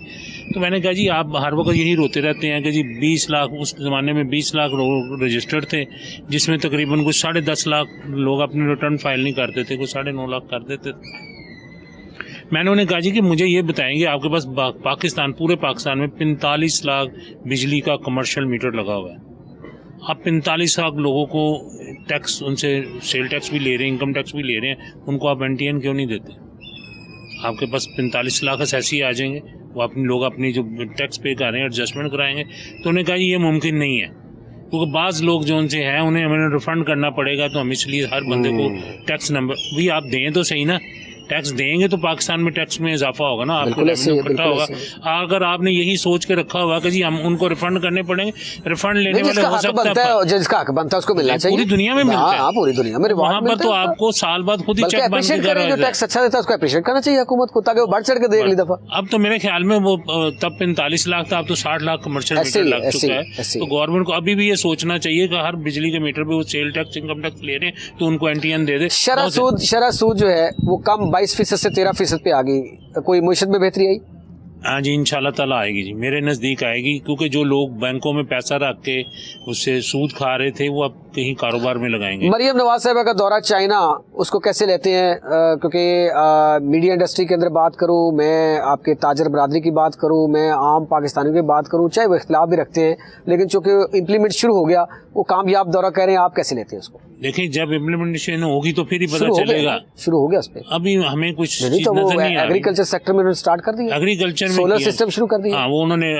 تو میں نے کہا جی آپ ہر وقت یہی روتے رہتے ہیں کہ جی 20 لاکھ, اس زمانے میں 20 لاکھ رجسٹرڈ تھے, جس میں تقریباً کچھ 10.5 لاکھ لوگ اپنے ریٹرن فائل نہیں کرتے تھے, کچھ 9.5 لاکھ کر دیتے تھے. میں نے انہیں کہا جی کہ مجھے یہ بتائیں گے آپ کے پاس پاکستان, پورے پاکستان میں 45 لاکھ بجلی کا کمرشل میٹر لگا ہوا ہے, آپ 45 لاکھ لوگوں کو ٹیکس, ان سے سیل ٹیکس بھی لے رہے ہیں, انکم ٹیکس بھی لے رہے ہیں, ان کو آپ NTN کیوں نہیں دیتے؟ آپ کے پاس 45 لاکھ ایسے ہی آ جائیں گے, وہ اپنے لوگ اپنی جو ٹیکس پے کر رہے ہیں ایڈجسٹمنٹ کرائیں گے. تو انہوں نے کہا یہ ممکن نہیں ہے, کیونکہ بعض لوگ جو ان سے ہیں انہیں ہمیں ریفنڈ کرنا پڑے گا, تو ہم اس لیے ہر بندے کو ٹیکس نمبر بھی آپ دیں تو صحیح نا, ٹیکس دیں گے تو پاکستان میں ٹیکس میں اضافہ ہوگا نا, آپ کو اکٹھا ہوگا. اگر آپ نے یہی سوچ کے رکھا ہوا کہ جی ہم ان کو ریفنڈ کرنے پڑیں گے, ریفنڈ لینے والے ہو سکتا ہے جس کا حق بنتا ہے اس کو ملنا چاہیے, پوری دنیا میں ملتا ہے, پوری دنیا میں وہاں پر تو آپ کو سال بعد خود ہی چیک بند کر رہا ہے. جو ٹیکس اچھا دیتا ہے اس کو اپریشیٹ کرنا چاہیے حکومت کو, تاکہ وہ بڑھ چڑھ کے دے اگلی دفعہ. اب تو میرے خیال میں وہ تب 45 لاکھ تھا, اب تو 60 لاکھ کمرشل میٹر لگ چکا ہے. تو گورنمنٹ کو ابھی بھی یہ سوچنا چاہیے کہ ہر بجلی کے میٹر پہ وہ سیل ٹیکس, انکم ٹیکس لے رہے ہیں تو ان کو NTN دے دے. شرح سود جو ہے وہ کم 22% سے 13% پہ آ گئی, کوئی معیشت میں بہتری آئی؟ ہاں جی انشاءاللہ تعالیٰ آئے گی جی, میرے نزدیک آئے گی, کیونکہ جو لوگ بینکوں میں پیسہ رکھ کے اس سے سود کھا رہے تھے وہ اب کہیں کاروبار میں لگائیں گے. مریم نواز صاحبہ کا دورہ چائنا, اس کو کیسے لیتے ہیں؟ کیونکہ میڈیا انڈسٹری کے اندر بات کروں میں, آپ کے تاجر برادری کی بات کروں میں, عام پاکستانیوں کی بات کروں, چاہے وہ اختلاف بھی رکھتے ہیں, لیکن چونکہ امپلیمنٹ شروع ہو گیا, وہ کامیاب دورہ کہہ رہے ہیں, آپ کیسے لیتے ہیں اس کو؟ دیکھیں جب امپلیمنٹیشن ہوگی تو پھر ہی پتہ چلے گا. شروع ہو گیا اس پہ, ابھی ہمیں کچھ نظر نہیں. ایگریکلچر سیکٹر میں سٹارٹ کر دیا, ایگریکلچر میں سولر سسٹم شروع کر دیا, ہاں وہ انہوں نے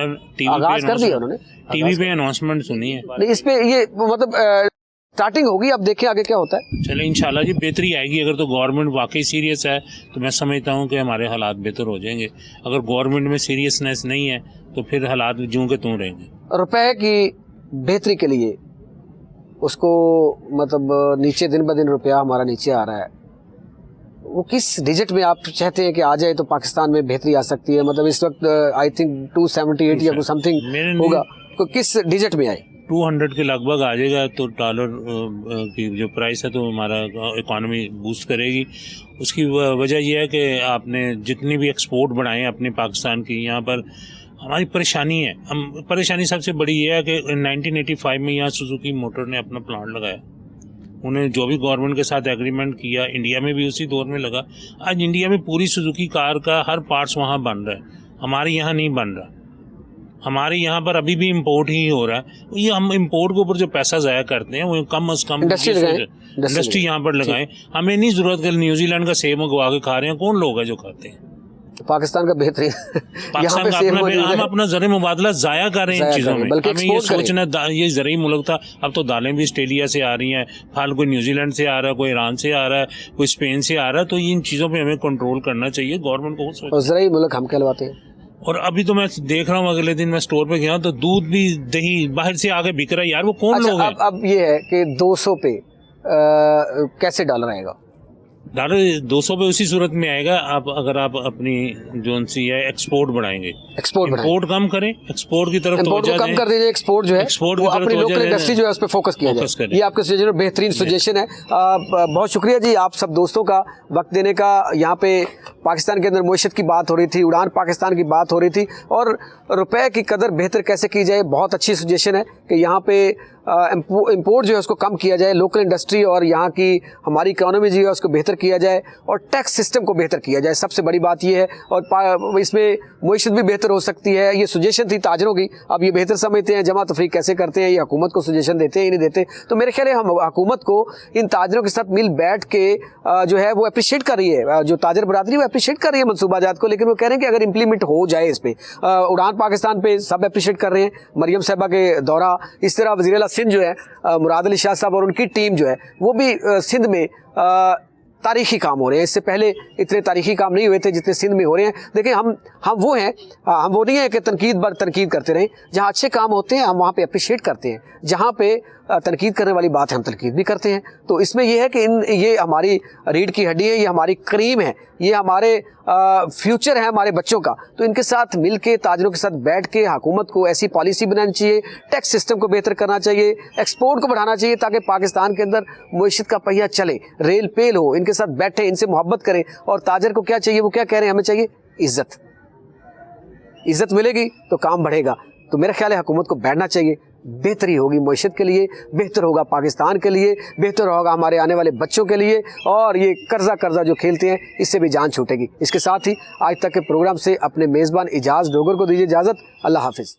آغاز کر دیا, انہوں نے ٹی وی پہ اناؤنسمنٹ سنی ہے. اس پہ یہ مطلب سٹارٹنگ ہوگی, اب دیکھیں آگے کیا ہوتا ہے. چلے انشاءاللہ جی بہتری آئے گی. اگر تو گورنمنٹ واقعی سیریس ہے تو میں سمجھتا ہوں کہ ہمارے حالات بہتر ہو جائیں گے. اگر گورنمنٹ میں سیریسنیس نہیں ہے تو پھر حالات جوں کے توں رہیں گے. روپے کی بہتری کے لیے اس کو مطلب نیچے دن بدن روپیہ ہمارا نیچے آ رہا ہے, وہ کس ڈیجٹ میں آپ چاہتے ہیں کہ آ جائے تو پاکستان میں بہتری آ سکتی ہے؟ مطلب اس وقت آئی تھنک 278 یا کچھ سم تھنگ ہوگا, تو کس ڈیجٹ میں آئے؟ 200 کے لگ بھگ آ جائے گا تو ڈالر کی جو پرائس ہے تو ہمارا اکانومی بوسٹ کرے گی. اس کی وجہ یہ ہے کہ آپ نے جتنی بھی ایکسپورٹ بڑھائے اپنے پاکستان کی, یہاں پر ہماری پریشانی ہے. پریشانی سب سے بڑی یہ ہے کہ 1985 میں یہاں سوزوکی موٹر نے اپنا پلانٹ لگایا, انہیں جو بھی گورنمنٹ کے ساتھ ایگریمنٹ کیا, انڈیا میں بھی اسی دور میں لگا. آج انڈیا میں پوری سوزوکی کار کا ہر پارٹس وہاں بن رہا ہے, ہمارے یہاں نہیں بن رہا. ہمارے یہاں پر ابھی بھی امپورٹ ہی ہو رہا ہے. یہ ہم امپورٹ کے اوپر جو پیسہ ضائع کرتے ہیں وہ کم از کم انڈسٹری یہاں پر لگائیں. ہمیں نہیں ضرورت کہ نیوزی لینڈ کا سیب منگوا کے کھا رہے ہیں, کون لوگ ہیں جو کھاتے ہیں؟ پاکستان کا بہترین پاکستان کا ہم اپنا زرعی مبادلہ ضائع کر رہے ہیں ان چیزوں میں. ہمیں یہ سوچنا, یہ زرعی ملک تھا, اب تو دالیں بھی آسٹریلیا سے آ رہی ہیں, پھل کوئی نیوزی لینڈ سے آ رہا ہے, کوئی ایران سے آ رہا ہے, کوئی اسپین سے آ رہا ہے. تو ان چیزوں پہ ہمیں کنٹرول کرنا چاہیے گورنمنٹ کو. زرعی ملک ہم کہلواتے ہیں. اور ابھی تو میں دیکھ رہا ہوں, اگلے دن میں اسٹور پہ گیا تو دودھ بھی دہی باہر سے آگے بک رہا ہے. یار وہ کون لوگ ہیں؟ اب یہ ہے کہ 200 پہ کیسے ڈالر آئے گا؟ ڈالر 200 پہ اسی صورت میں آئے گا آپ اگر آپ اپنی جو سی ہے ایکسپورٹ بڑھائیں گے. امپورٹ کم کریں, ایکسپورٹ کی طرف توجہ کم کر دیجیے. ایکسپورٹ جو ہے وہ اپنی لوکل انڈسٹری جو ہے اس پہ فوکس کیا جائے. یہ آپ کے سجیشن بہترین سجیشن ہے. بہت شکریہ جی آپ سب دوستوں کا وقت دینے کا. یہاں پہ پاکستان کے اندر معیشت کی بات ہو رہی تھی, اڑان پاکستان کی بات ہو رہی تھی, اور روپے کی قدر بہتر کیسے کی جائے. بہت اچھی سجیشن ہے کہ یہاں پہ इंपोर्ट जो है उसको कम किया जाए, लोकल इंडस्ट्री और यहाँ की हमारी इकोनॉमी जो है उसको बेहतर किया जाए और टैक्स सिस्टम को बेहतर किया जाए, सबसे बड़ी बात ये है। और इसमें मुईशत भी बेहतर हो सकती है। ये सुजेशन थी ताजरों की, अब ये बेहतर समझते हैं जमा तफरीक कैसे करते हैं, ये हुकूमत को सुजेशन देते हैं, नहीं देते। तो मेरे ख्याल है हम हुकूमत को इन ताजरों के साथ मिल बैठ के जो है वो अप्रिशिएट कर रही है, जो ताजर बरादरी वो अप्रिशिएट कर रही है मनसूबाजात को, लेकिन वो कह रहे हैं कि अगर इम्प्लीमेंट हो जाए इस पे, उड़ान पाकिस्तान पे सब अप्रिशिएट कर रहे हैं, मरियम साहबा के दौरा, इस तरह वज़ीर आला सिंध जो है मुराद अली शाह साहब और उनकी टीम जो है वो भी सिंध में तारीखी काम हो रहे हैं। इससे पहले इतने तारीखी काम नहीं हुए थे जितने सिंध में हो रहे हैं। देखिए हम वो हैं, हम वो नहीं है कि तनकीद बर तनकीद करते रहें। जहाँ अच्छे काम होते हैं हम वहाँ पे अप्रिशिएट करते हैं, जहाँ पे तनकीद करने वाली बात है हम तनकीद भी करते हैं। तो इसमें यह है कि ये हमारी रीढ़ की हड्डी है, ये हमारी क्रीम है, ये हमारे फ्यूचर है हमारे बच्चों का। तो इनके साथ मिल के ताजरों के साथ बैठ के हुकूमत को ऐसी पॉलिसी बनानी चाहिए, टैक्स सिस्टम को बेहतर करना चाहिए, एक्सपोर्ट को बढ़ाना चाहिए ताकि पाकिस्तान के अंदर मुईशत का पहिया चले, रेल पेल हो। इनके साथ बैठे, इनसे मोहब्बत करें। और ताजर को क्या चाहिए, वो क्या कह रहे हैं, हमें चाहिए इज्जत। इज्जत मिलेगी तो काम बढ़ेगा। तो मेरा ख्याल है हुकूमत को बैठना चाहिए, बेहतरी होगी मुईशत के लिए, बेहतर होगा पाकिस्तान के लिए, बेहतर होगा हमारे आने वाले बच्चों के लिए, और ये कर्जा जो खेलते हैं इससे भी जान छूटेगी। इसके साथ ही आज तक के प्रोग्राम से अपने मेज़बान इजाज़ डोगर को दीजिए इजाज़त। अल्लाह हाफिज़।